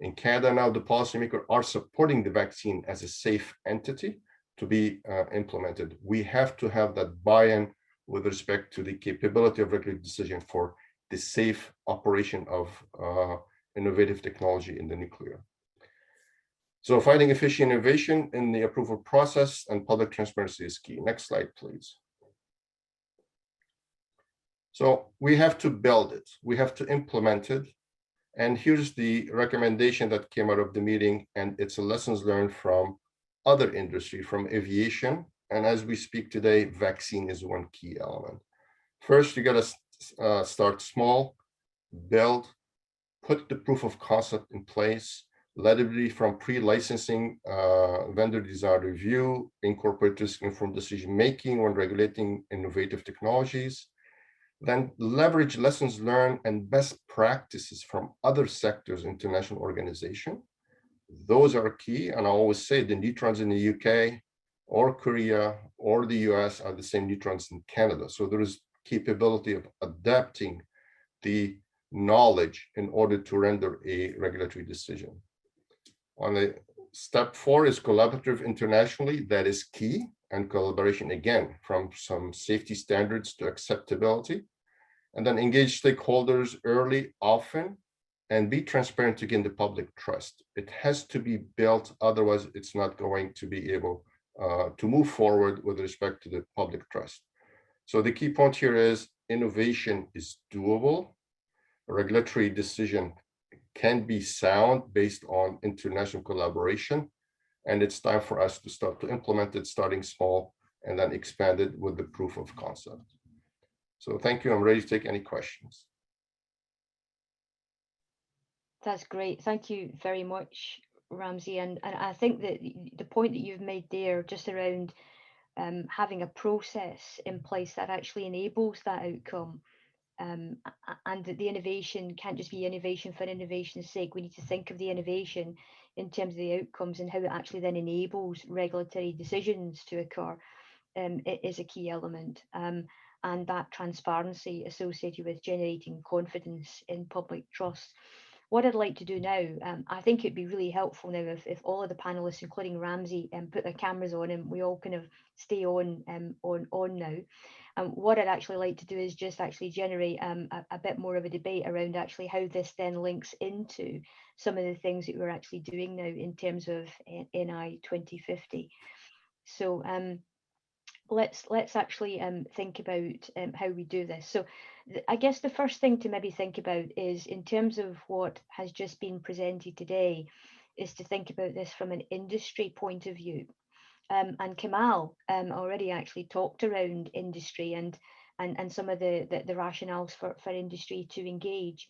In Canada now, the policymakers are supporting the vaccine as a safe entity to be implemented. We have to have that buy-in with respect to the capability of regulatory decision for the safe operation of innovative technology in the nuclear. So finding efficient innovation in the approval process and public transparency is key. Next slide, please. So we have to build it. We have to implement it. And here's the recommendation that came out of the meeting, and it's a lessons learned from other industry, from aviation. And as we speak today, vaccine is one key element. First, you got to start small, build, put the proof of concept in place, let it be from pre-licensing, vendor design review, incorporate risk-informed decision-making when regulating innovative technologies, then leverage lessons learned and best practices from other sectors, international organization. Those are key. And I always say the neutrons in the UK or Korea or the US are the same neutrons in Canada. So there is capability of adapting the knowledge in order to render a regulatory decision. On the step 4 is collaborative internationally. That is key, and collaboration again from some safety standards to acceptability. And then engage stakeholders early, often, and be transparent to gain the public trust. It has to be built, otherwise it's not going to be able to move forward with respect to the public trust. So the key point here is innovation is doable. A regulatory decision can be sound based on international collaboration, and it's time for us to start to implement it, starting small and then expand it with the proof of concept. So thank you. I'm ready to take any questions. That's great. Thank you very much, Ramsey. And I think that the point that you've made there, just around having a process in place that actually enables that outcome, and that the innovation can't just be innovation for innovation's sake. We need to think of the innovation in terms of the outcomes and how it actually then enables regulatory decisions to occur. It is a key element. And that transparency associated with generating confidence in public trust. What I'd like to do now, I think it'd be really helpful now if all of the panelists, including Ramsey, put their cameras on and we all kind of stay on now. What I'd actually like to do is just actually generate a bit more of a debate around actually how this then links into some of the things that we're actually doing now in terms of NI2050. So let's actually think about how we do this. So I guess the first thing to maybe think about is, in terms of what has just been presented today, is to think about this from an industry point of view. And Kemal already actually talked around industry and some of the rationales for industry to engage.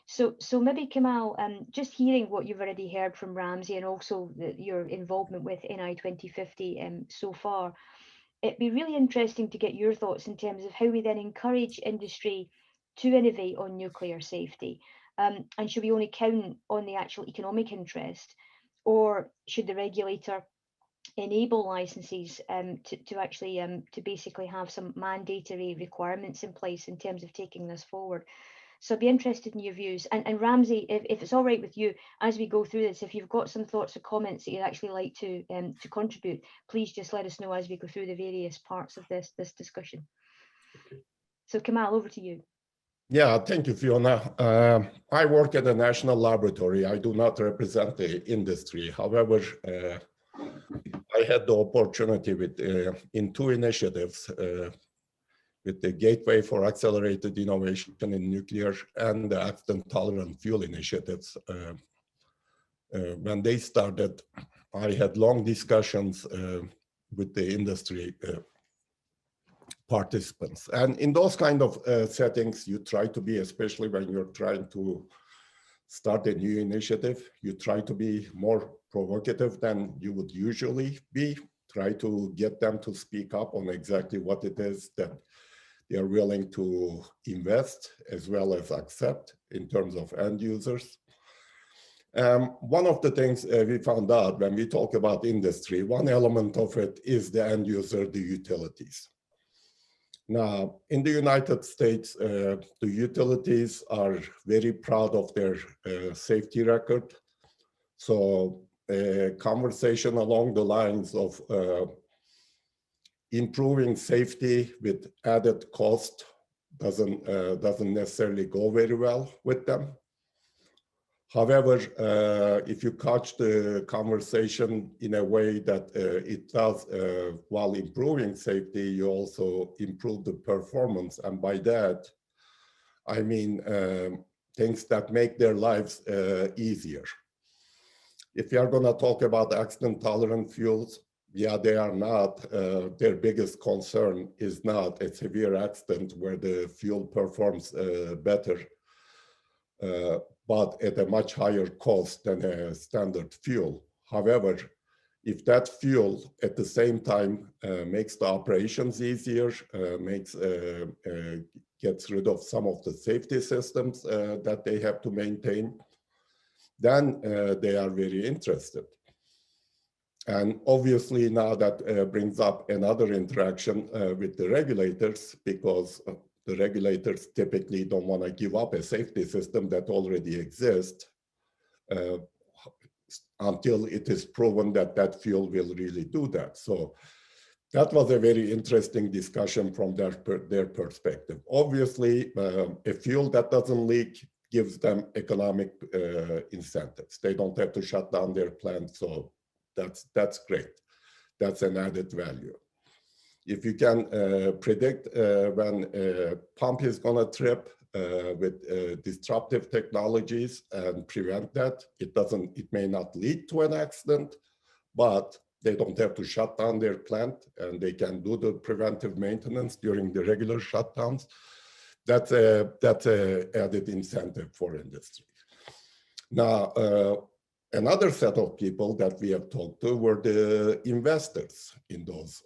So maybe Kemal, just hearing what you've already heard from Ramsey and also your involvement with NI2050 so far, it'd be really interesting to get your thoughts in terms of how we then encourage industry to innovate on nuclear safety. And should we only count on the actual economic interest, or should the regulator enable licenses to actually to basically have some mandatory requirements in place in terms of taking this forward? So I'd be interested in your views. And Ramsey, if it's all right with you, as we go through this, if you've got some thoughts or comments that you'd actually like to contribute, please just let us know as we go through the various parts of this discussion. Okay. So Kemal, over to you. Yeah, thank you, Fiona. I work at a national laboratory. I do not represent the industry. However, I had the opportunity with in 2 initiatives, with the Gateway for Accelerated Innovation in Nuclear and the Accident-Tolerant Fuel initiatives. When they started, I had long discussions with the industry participants. And in those kind of settings, you try to be, especially when you're trying to start a new initiative, you try to be more provocative than you would usually be, try to get them to speak up on exactly what it is that they are willing to invest as well as accept in terms of end users. One of the things we found out when we talk about industry, one element of it is the end user, the utilities. Now, in the United States, the utilities are very proud of their safety record. So a conversation along the lines of improving safety with added cost doesn't necessarily go very well with them. However, if you couch the conversation in a way that it does, while improving safety, you also improve the performance. And by that, I mean things that make their lives easier. If you are going to talk about accident-tolerant fuels, yeah, they are not. Their biggest concern is not a severe accident where the fuel performs better, but at a much higher cost than a standard fuel. However, if that fuel at the same time makes the operations easier, gets rid of some of the safety systems that they have to maintain, then they are very interested. And obviously now that brings up another interaction with the regulators, because the regulators typically don't want to give up a safety system that already exists until it is proven that that fuel will really do that. So that was a very interesting discussion from their perspective. Obviously, a fuel that doesn't leak gives them economic incentives. They don't have to shut down their plant, so that's great. That's an added value. If you can predict when a pump is going to trip with disruptive technologies and prevent that, it may not lead to an accident, but they don't have to shut down their plant and they can do the preventive maintenance during the regular shutdowns. That's a added incentive for industry. Now, another set of people that we have talked to were the investors in those,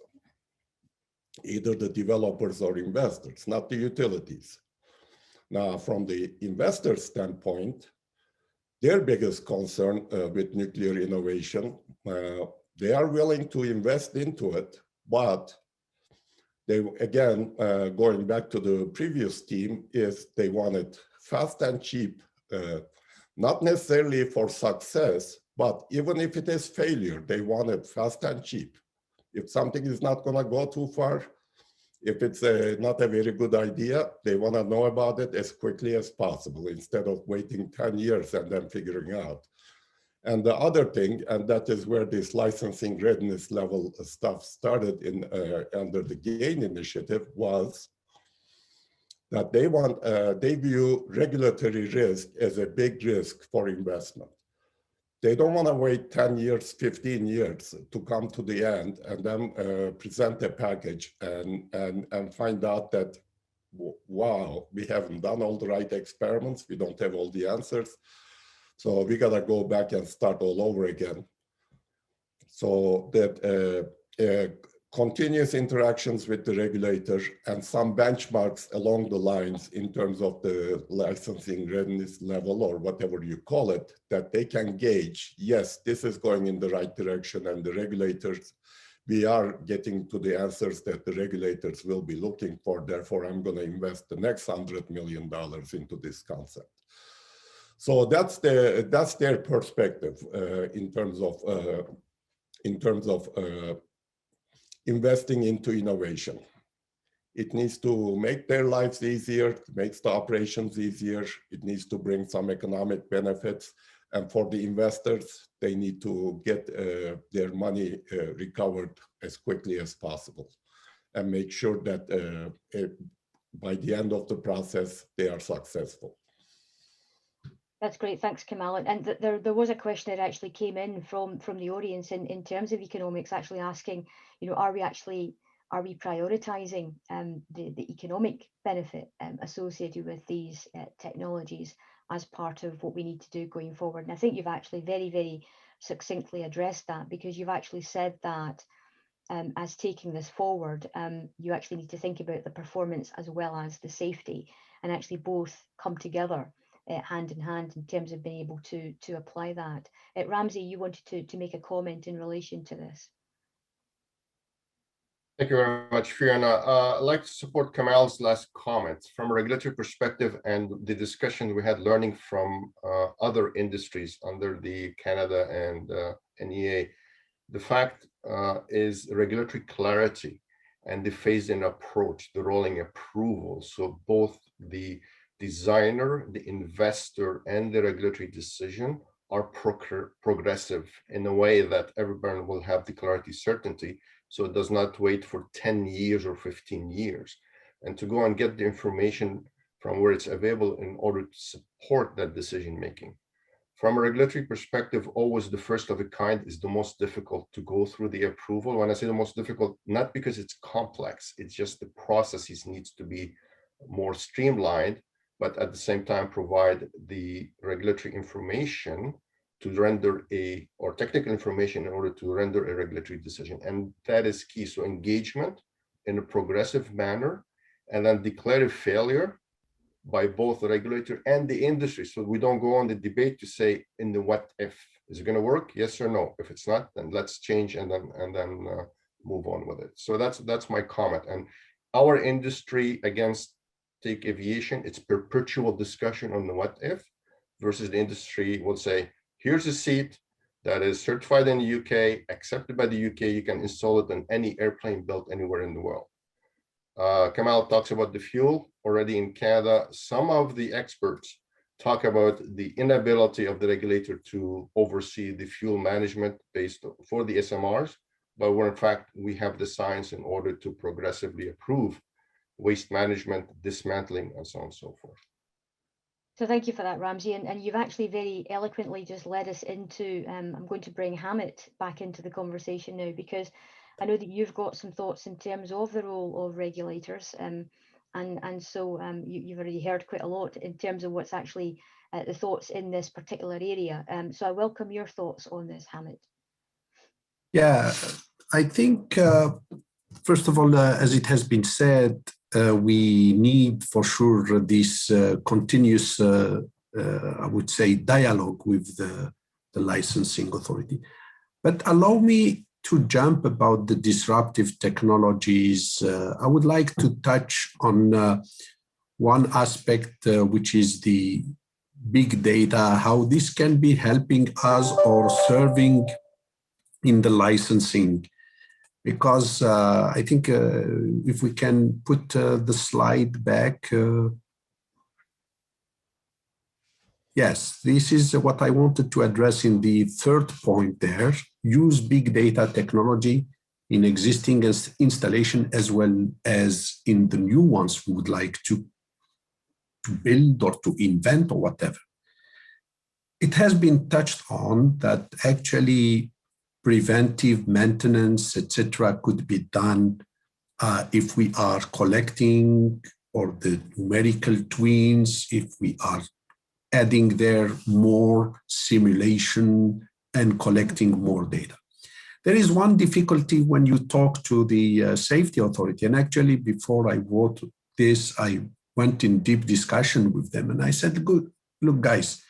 either the developers or investors, not the utilities. Now, from the investor standpoint, their biggest concern with nuclear innovation, they are willing to invest into it, but they, again, going back to the previous theme, is they want it fast and cheap, not necessarily for success, but even if it is failure, they want it fast and cheap. If something is not going to go too far, if it's not a very good idea, they want to know about it as quickly as possible instead of waiting 10 years and then figuring out. And the other thing, and that is where this licensing readiness level stuff started in under the GAIN initiative, was that they view regulatory risk as a big risk for investment. They don't want to wait 10 years, 15 years to come to the end and then present a package and find out that, wow, we haven't done all the right experiments, we don't have all the answers, so we gotta go back and start all over again. So that continuous interactions with the regulator and some benchmarks along the lines in terms of the licensing readiness level or whatever you call it, that they can gauge, yes, this is going in the right direction, and the regulators, we are getting to the answers that the regulators will be looking for, therefore I'm going to invest the next $100 million into this concept. So that's their perspective in terms of investing into innovation. It needs to make their lives easier, it makes the operations easier, it needs to bring some economic benefits, and for the investors, they need to get their money recovered as quickly as possible and make sure that by the end of the process, they are successful. That's great, thanks, Kemal. And there was a question that actually came in from the audience in terms of economics, actually asking, you know, are we prioritizing the economic benefit associated with these technologies as part of what we need to do going forward? And I think you've actually very, very succinctly addressed that, because you've actually said that as taking this forward, you actually need to think about the performance as well as the safety, and actually both come together hand in hand in terms of being able to apply that. Ramsey, you wanted to make a comment in relation to this. Thank you very much, Fiona. I'd like to support Kemal's last comments from a regulatory perspective and the discussion we had learning from other industries under the Canada and NEA. The fact is regulatory clarity and the phased-in approach, the rolling approval. So both the designer, the investor, and the regulatory decision are progressive in a way that everyone will have the clarity certainty, so it does not wait for 10 years or 15 years. And to go and get the information from where it's available in order to support that decision-making. From a regulatory perspective, always the first of a kind is the most difficult to go through the approval. When I say the most difficult, not because it's complex, it's just the processes needs to be more streamlined, but at the same time provide the regulatory information to render or technical information in order to render a regulatory decision. And that is key. So engagement in a progressive manner, and then declarative failure by both the regulator and the industry. So we don't go on the debate to say in the what if, is it going to work? Yes or no? If it's not, then let's change and then move on with it. So that's my comment. And our industry, against take aviation, it's perpetual discussion on the what if, versus the industry will say, here's a seat that is certified in the UK, accepted by the UK, you can install it on any airplane built anywhere in the world. Kemal talks about the fuel already in Canada. Some of the experts talk about the inability of the regulator to oversee the fuel management based for the SMRs, but where in fact we have the science in order to progressively approve waste management, dismantling, and so on and so forth. So thank you for that, Ramsey. And you've actually very eloquently just led us into, I'm going to bring Hamid back into the conversation now, because I know that you've got some thoughts in terms of the role of regulators. And so you've already heard quite a lot in terms of what's actually the thoughts in this particular area. So I welcome your thoughts on this, Hamid. Yeah, I think, first of all, as it has been said, we need for sure this continuous, I would say, dialogue with the licensing authority. But allow me to jump about the disruptive technologies. I would like to touch on one aspect, which is the big data, how this can be helping us or serving in the licensing. Because I think if we can put the slide back. Yes, this is what I wanted to address in the third point there. Use big data technology in existing installation as well as in the new ones we would like to build or to invent or whatever. It has been touched on that actually preventive maintenance, etc., could be done if we are collecting, or the numerical twins, if we are adding there more simulation and collecting more data. There is one difficulty when you talk to the safety authority, and actually before I wrote this, I went in deep discussion with them, and I said, good, look guys,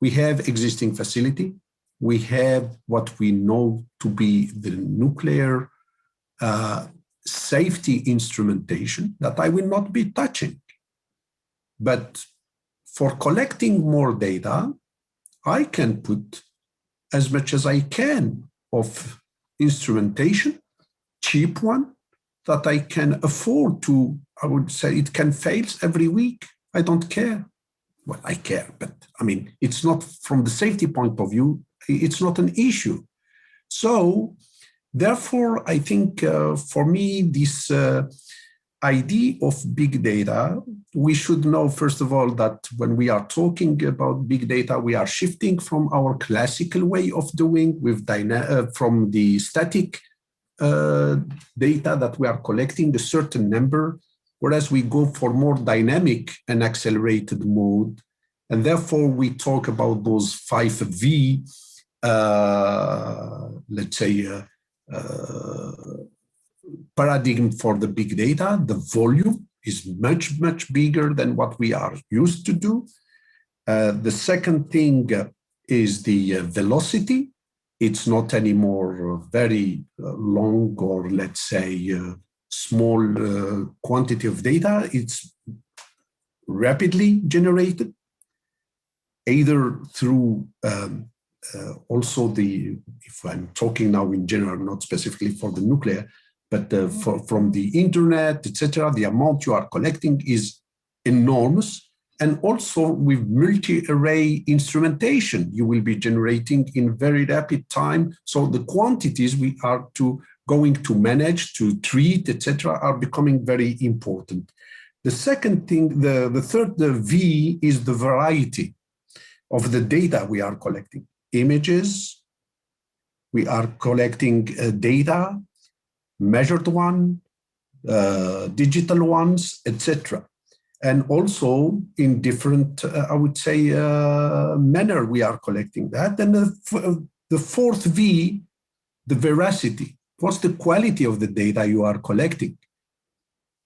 we have existing facility, we have what we know to be the nuclear safety instrumentation that I will not be touching. But for collecting more data, I can put as much as I can of instrumentation, cheap one, that I can afford to, I would say it can fail every week. I don't care. Well, I care, but I mean, it's not from the safety point of view, it's not an issue. So therefore, I think for me, this idea of big data, we should know, first of all, that when we are talking about big data, we are shifting from our classical way of doing with from the static data that we are collecting, a certain number, whereas we go for more dynamic and accelerated mode. And therefore, we talk about those 5V, let's say, paradigm for the big data. The volume is much, much bigger than what we are used to do. The second thing is the velocity. It's not anymore very long or let's say small quantity of data. It's rapidly generated, either through also the, if I'm talking now in general, not specifically for the nuclear, but from the internet, etc., the amount you are collecting is enormous. And also with multi-array instrumentation, you will be generating in very rapid time. So the quantities we are going to manage, to treat, etc., are becoming very important. The second thing, the third V is the variety of the data we are collecting. Images, we are collecting data, measured one, digital ones, etc. And also in different, I would say, manner we are collecting that. And the fourth V, the veracity. What's the quality of the data you are collecting?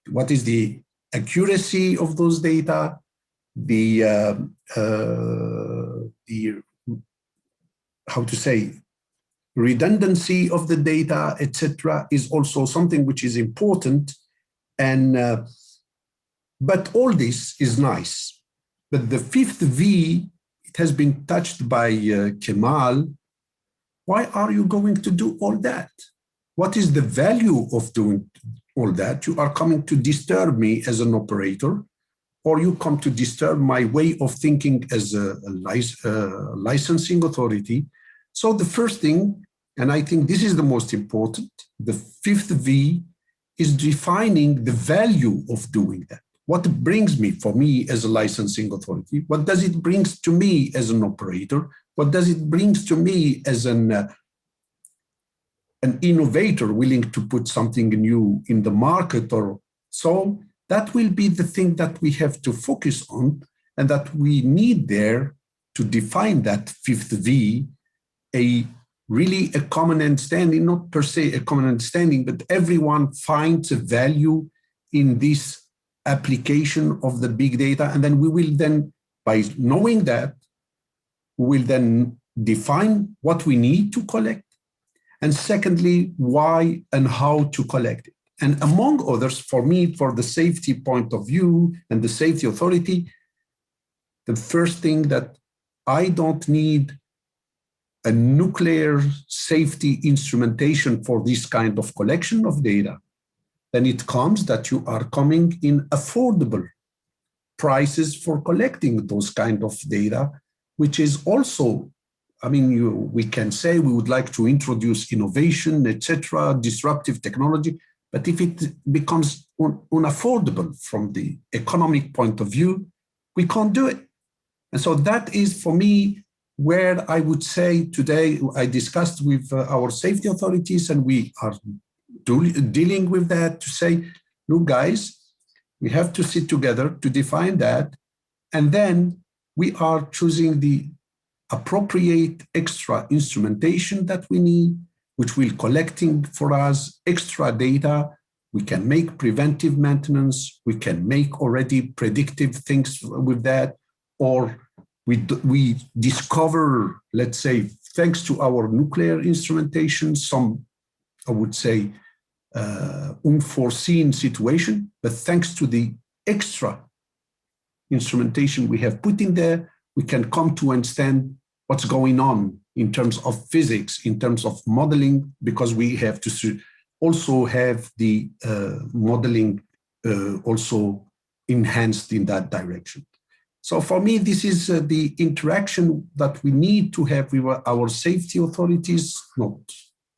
What is the accuracy of those data? The how to say, redundancy of the data, etc., is also something which is important. And but all this is nice. But the fifth V, it has been touched by Kemal. Why are you going to do all that? What is the value of doing all that? You are coming to disturb me as an operator, or you come to disturb my way of thinking as a licensing authority. So the first thing, and I think this is the most important, the fifth V is defining the value of doing that. What brings me, for me as a licensing authority? What does it bring to me as an operator? What does it bring to me as an innovator willing to put something new in the market? Or so that will be the thing that we have to focus on, and that we need there to define that fifth V, really a common understanding, not per se a common understanding, but everyone finds a value in this application of the big data. And then we will then, by knowing that, we will then define what we need to collect. And secondly, why and how to collect it. And among others, for me, for the safety point of view and the safety authority, the first thing that I don't need a nuclear safety instrumentation for this kind of collection of data. Then it comes that you are coming in affordable prices for collecting those kind of data, which is also, I mean, we can say we would like to introduce innovation, etc., disruptive technology, but if it becomes unaffordable from the economic point of view, we can't do it. And so that is, for me, where I would say today, I discussed with our safety authorities, and we are dealing with that to say, look, guys, we have to sit together to define that. And then we are choosing the appropriate extra instrumentation that we need, which will collecting for us extra data. We can make preventive maintenance. We can make already predictive things with that, or we discover, let's say, thanks to our nuclear instrumentation, some, I would say, unforeseen situation, but thanks to the extra instrumentation we have put in there, we can come to understand what's going on in terms of physics, in terms of modeling, because we have to also have the modeling also enhanced in that direction. So for me, this is the interaction that we need to have with our safety authorities, not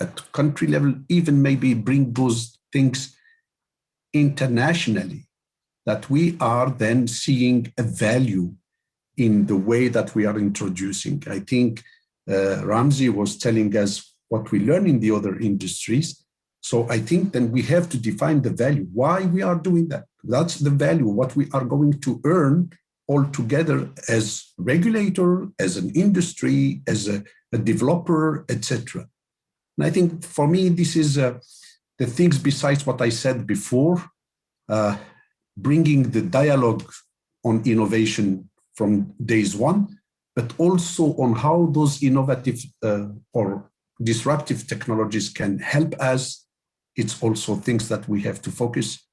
at country level, even maybe bring those things internationally, that we are then seeing a value in the way that we are introducing. I think Ramzi was telling us what we learn in the other industries. So I think then we have to define the value, why we are doing that. That's the value, what we are going to earn all together as regulator, as an industry, as a developer, etc. And I think for me, this is the things besides what I said before, bringing the dialogue on innovation from days one, but also on how those innovative or disruptive technologies can help us. It's also things that we have to focus.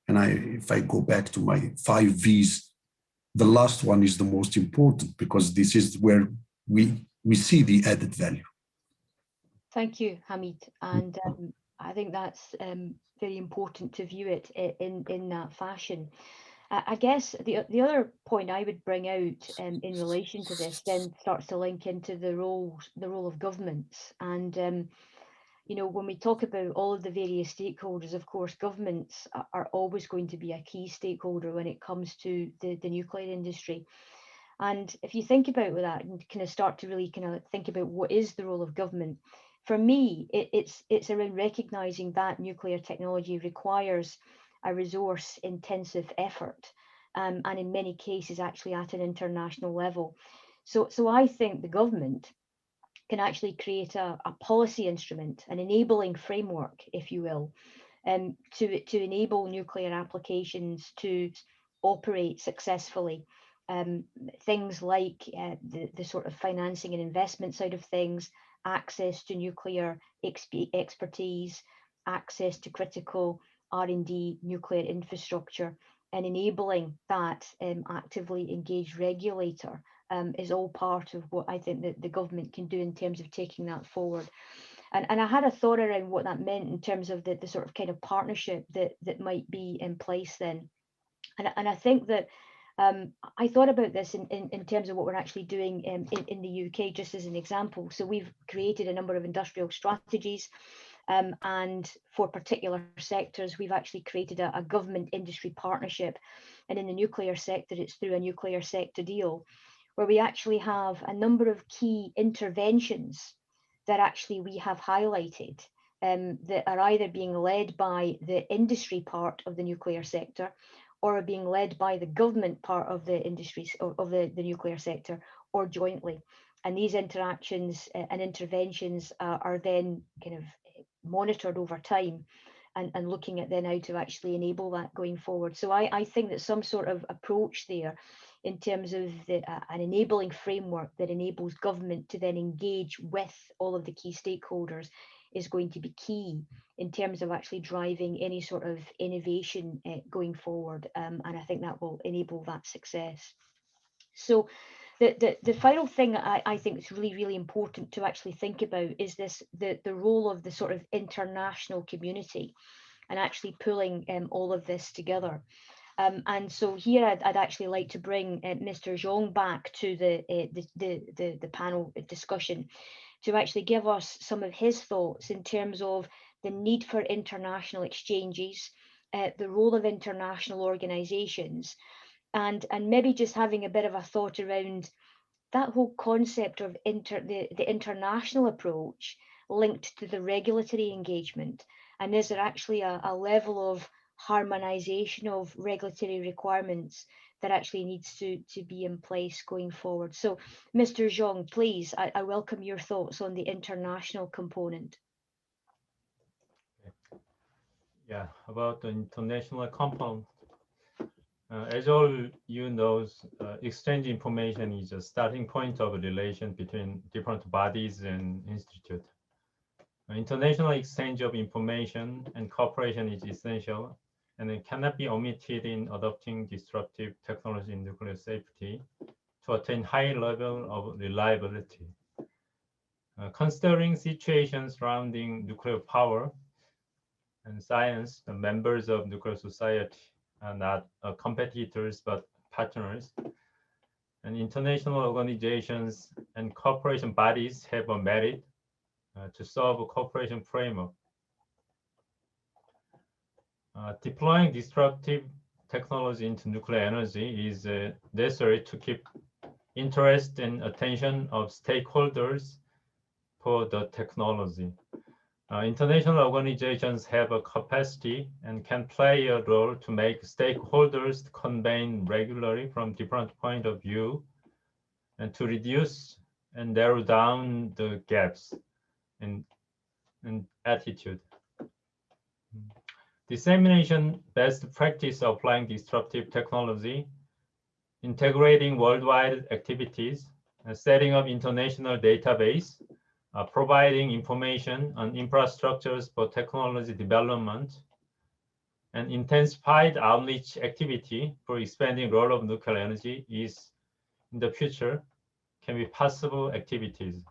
And if I go back to my 5 V's, the last one is the most important, because this is where we see the added value. Thank you, Hamid. And I think that's very important to view it in that fashion. I guess the other point I would bring out in relation to this then starts to link into the role of governments. And you know, when we talk about all of the various stakeholders, of course, governments are always going to be a key stakeholder when it comes to the nuclear industry. And if you think about that and kind of start to really kind of think about what is the role of government, for me, it's around recognizing that nuclear technology requires a resource intensive effort, and in many cases actually at an international level. So I think the government can actually create a policy instrument, an enabling framework, if you will, to enable nuclear applications to operate successfully. Things like the sort of financing and investment side of things, access to nuclear expertise, access to critical R&D nuclear infrastructure, and enabling that actively engaged regulator is all part of what I think that the government can do in terms of taking that forward. And I had a thought around what that meant in terms of the sort of kind of partnership that might be in place then. And I think that I thought about this in terms of what we're actually doing in the UK, just as an example. So we've created a number of industrial strategies, and for particular sectors, we've actually created a government industry partnership. And in the nuclear sector, it's through a nuclear sector deal, where we actually have a number of key interventions that actually we have highlighted that are either being led by the industry part of the nuclear sector or are being led by the government part of the industries of the nuclear sector, or jointly. And these interactions and interventions are then kind of monitored over time and looking at then how to actually enable that going forward. So I think that some sort of approach there in terms of an enabling framework that enables government to then engage with all of the key stakeholders is going to be key in terms of actually driving any sort of innovation going forward. And I think that will enable that success. So the final thing I think is really, really important to actually think about is the role of the sort of international community and actually pulling all of this together. And so here I'd actually like to bring Mr. Jeong back to the panel discussion to actually give us some of his thoughts in terms of the need for international exchanges, the role of international organizations, and maybe just having a bit of a thought around that whole concept of the international approach linked to the regulatory engagement. And is there actually a level of harmonization of regulatory requirements that actually needs to be in place going forward? So Mr. Jeong, please, I welcome your thoughts on the international component. Yeah, about the international component. As all you know, exchange information is a starting point of a relation between different bodies and institutes. International exchange of information and cooperation is essential, and it cannot be omitted in adopting disruptive technology in nuclear safety to attain high level of reliability. Considering situations surrounding nuclear power and science, the members of nuclear society are not competitors but partners, and international organizations and cooperation bodies have a merit to solve a cooperation framework. Deploying disruptive technology into nuclear energy is necessary to keep interest and attention of stakeholders for the technology. International organizations have a capacity and can play a role to make stakeholders convene regularly from different points of view and to reduce and narrow down the gaps in attitude. Dissemination best practice of applying disruptive technology integrating worldwide activities, setting up international database, providing information on infrastructures for technology development, and intensified outreach activity for expanding role of nuclear energy is in the future can be possible activities.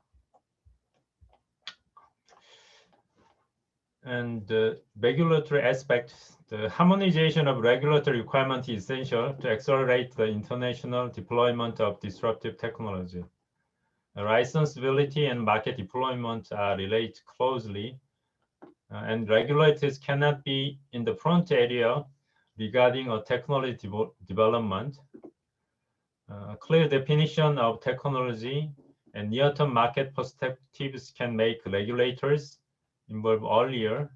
And the regulatory aspect, the harmonization of regulatory requirement is essential to accelerate the international deployment of disruptive technology. Licensability and market deployment are related closely, and regulators cannot be in the front area regarding a technology development. Clear definition of technology and near-term market perspectives can make regulators involved earlier,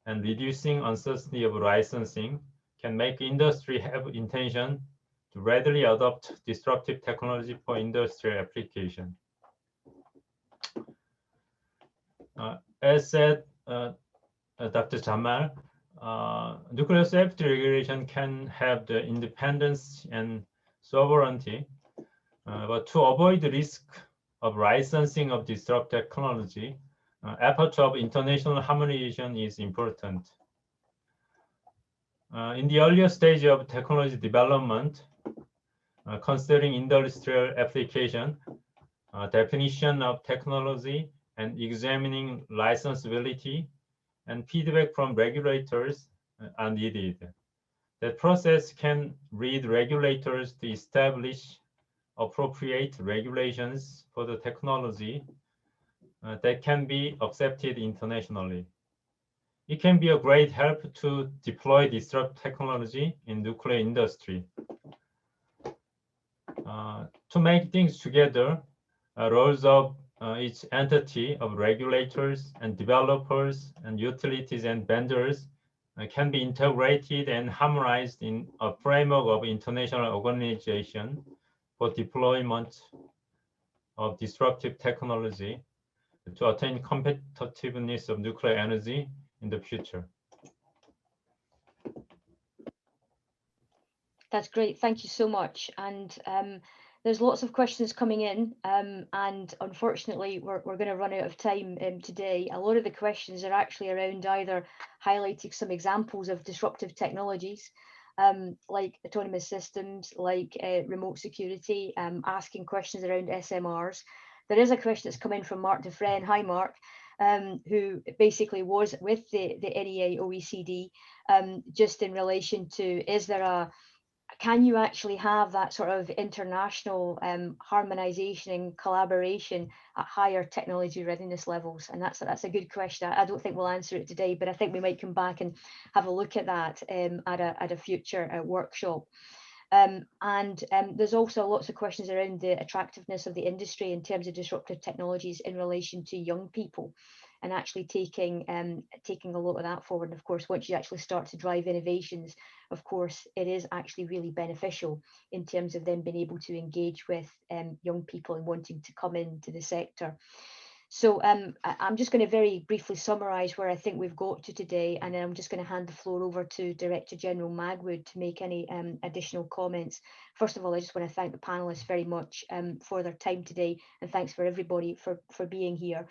and reducing uncertainty of licensing can make industry have intention to readily adopt disruptive technology for industrial application. As said, Dr. Jamal, nuclear safety regulation can have the independence and sovereignty, but to avoid the risk of licensing of disruptive technology, effort of international harmonization is important. In the earlier stage of technology development, considering industrial application, definition of technology, and examining licensability and feedback from regulators are needed. That process can lead regulators to establish appropriate regulations for the technology that can be accepted internationally. It can be a great help to deploy disruptive technology in nuclear industry. To make things together, roles of each entity of regulators and developers and utilities and vendors can be integrated and harmonized in a framework of international organization for deployment of disruptive technology to attain competitiveness of nuclear energy in the future. That's great. Thank you so much. And there's lots of questions coming in, and unfortunately, we're going to run out of time today. A lot of the questions are actually around either highlighting some examples of disruptive technologies, like autonomous systems, like remote security, asking questions around SMRs. There is a question that's come in from Mark Dufresne. Hi, Mark. Who basically was with the NEA OECD, just in relation to, can you actually have that sort of international harmonization and collaboration at higher technology readiness levels? And that's a good question. I don't think we'll answer it today, but I think we might come back and have a look at that at a future workshop. There's also lots of questions around the attractiveness of the industry in terms of disruptive technologies in relation to young people, and actually taking a lot of that forward. And of course, once you actually start to drive innovations, of course, it is actually really beneficial in terms of them being able to engage with young people and wanting to come into the sector. So I'm just going to very briefly summarise where I think we've got to today, and then I'm just going to hand the floor over to Director General Magwood to make any additional comments. First of all, I just want to thank the panellists very much for their time today, and thanks for everybody for being here.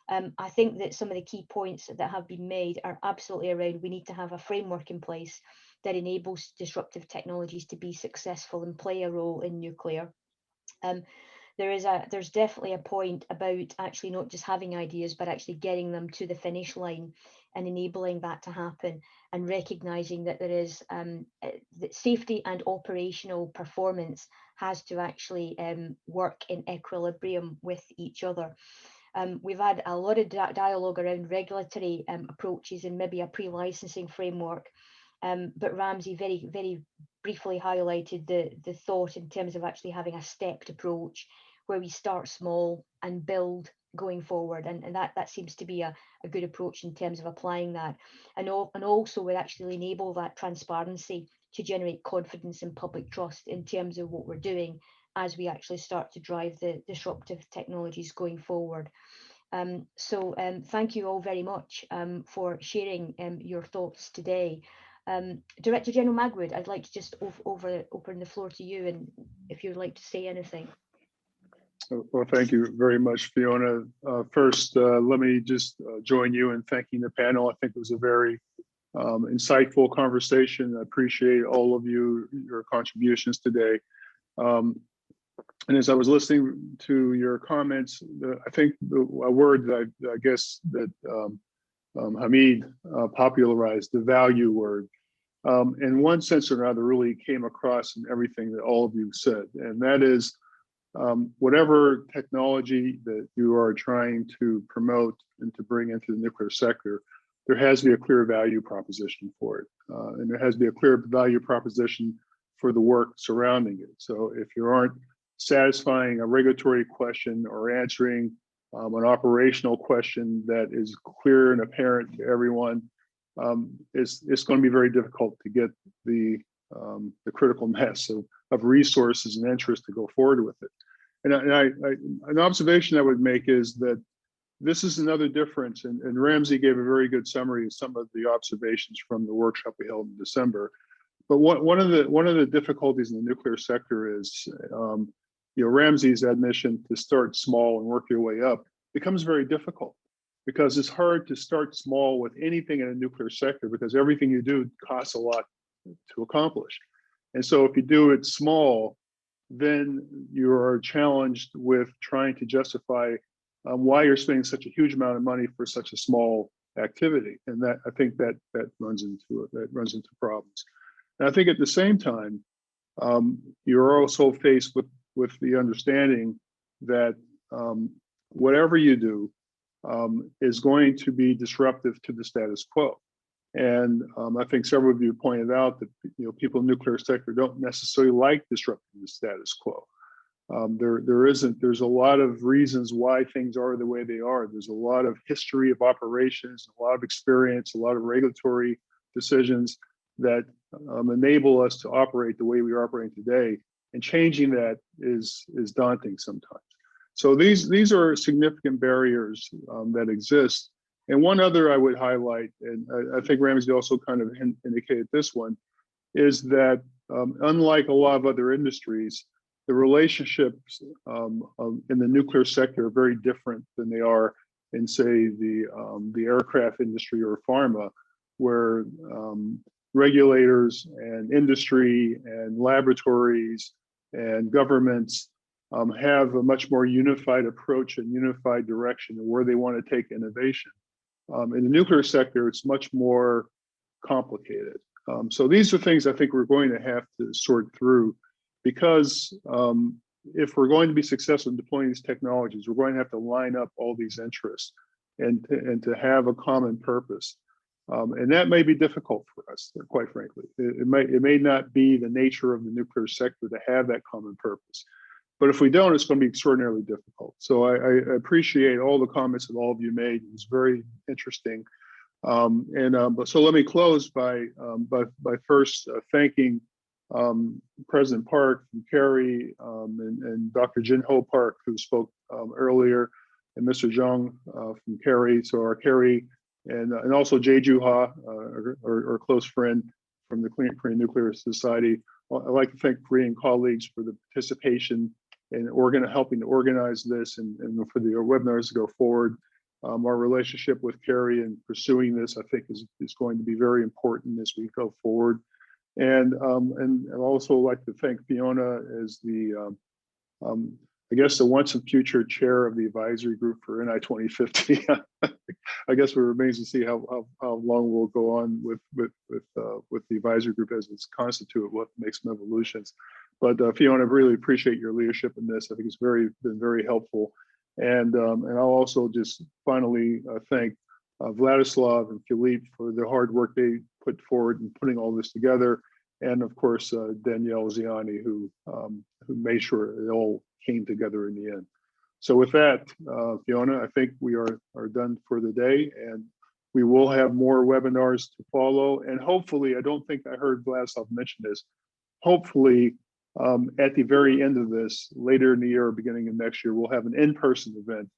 I think that some of the key points that have been made are absolutely around we need to have a framework in place that enables disruptive technologies to be successful and play a role in nuclear. There's definitely a point about actually not just having ideas, but actually getting them to the finish line and enabling that to happen, and recognizing that there is that safety and operational performance has to actually work in equilibrium with each other. We've had a lot of dialogue around regulatory approaches and maybe a pre-licensing framework, but Ramsey very, very briefly highlighted the thought in terms of actually having a stepped approach where we start small and build going forward, and that seems to be a good approach in terms of applying that, and also would actually enable that transparency to generate confidence and public trust in terms of what we're doing as we actually start to drive the disruptive technologies going forward. So thank you all very much for sharing your thoughts today. Director General Magwood, I'd like to just open the floor to you, and if you'd like to say anything. Well, thank you very much, Fiona. First, let me just join you in thanking the panel. I think it was a very insightful conversation. I appreciate all of you, your contributions today. And as I was listening to your comments, I think a word that I guess that Hamid popularized, the value word, in one sense or another really came across in everything that all of you said. And that is, whatever technology that you are trying to promote and to bring into the nuclear sector, there has to be a clear value proposition for it. And there has to be a clear value proposition for the work surrounding it. So if you aren't satisfying a regulatory question or answering an operational question that is clear and apparent to everyone, it's going to be very difficult to get the critical mass of resources and interest to go forward with it. And an observation I would make is that this is another difference, and Ramsey gave a very good summary of some of the observations from the workshop we held in December. But one of the difficulties in the nuclear sector is, Ramsey's admission to start small and work your way up becomes very difficult, because it's hard to start small with anything in a nuclear sector, because everything you do costs a lot to accomplish. And so if you do it small, then you are challenged with trying to justify why you're spending such a huge amount of money for such a small activity. And that, I think that runs into problems. And I think at the same time, you're also faced with the understanding that whatever you do is going to be disruptive to the status quo. And I think several of you pointed out that people in the nuclear sector don't necessarily like disrupting the status quo. There's a lot of reasons why things are the way they are. There's a lot of history of operations, a lot of experience, a lot of regulatory decisions that enable us to operate the way we are operating today. And changing that is daunting sometimes. So these are significant barriers that exist. And one other I would highlight, and I think Ramsey also kind of indicated this one, is that unlike a lot of other industries, the relationships in the nuclear sector are very different than they are in, say, the aircraft industry or pharma, where regulators and industry and laboratories and governments have a much more unified approach and unified direction of where they want to take innovation. In the nuclear sector, it's much more complicated. So these are things I think we're going to have to sort through, because if we're going to be successful in deploying these technologies, we're going to have to line up all these interests and to have a common purpose. And that may be difficult for us, quite frankly. It may not be the nature of the nuclear sector to have that common purpose. But if we don't, it's going to be extraordinarily difficult. So I appreciate all the comments that all of you made. It was very interesting. But so let me close by first thanking President Park from KAERI and Dr. Jin-Ho Park, who spoke earlier, and Mr. Jeong from KAERI. So our KAERI and also Jaejoo, our close friend from the Korean Nuclear Society. I'd like to thank Korean colleagues for the participation and helping to organize this and for the webinars to go forward. Our relationship with KAERI and pursuing this, I think, is going to be very important as we go forward. And I'd also like to thank Fiona as the, I guess, the once and future chair of the advisory group for NI2050. I guess it remains to see how long we'll go on with the advisory group as it's constituted, what makes some evolutions. But Fiona, I really appreciate your leadership in this. I think it's been very helpful. And I'll also just finally thank Vladislav and Philippe for the hard work they put forward in putting all this together. And of course, Danielle Ziani, who made sure it all came together in the end. So with that, Fiona, I think we are done for the day, and we will have more webinars to follow. And hopefully, I don't think I heard Vladislav mention this, hopefully at the very end of this, later in the year or beginning of next year, we'll have an in-person event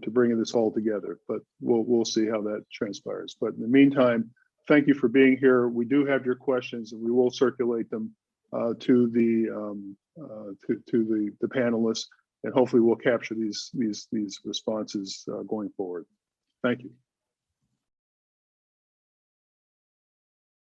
to bring this all together. But we'll see how that transpires. But in the meantime, thank you for being here. We do have your questions, and we will circulate them to the panelists, and hopefully we'll capture these responses going forward. Thank you.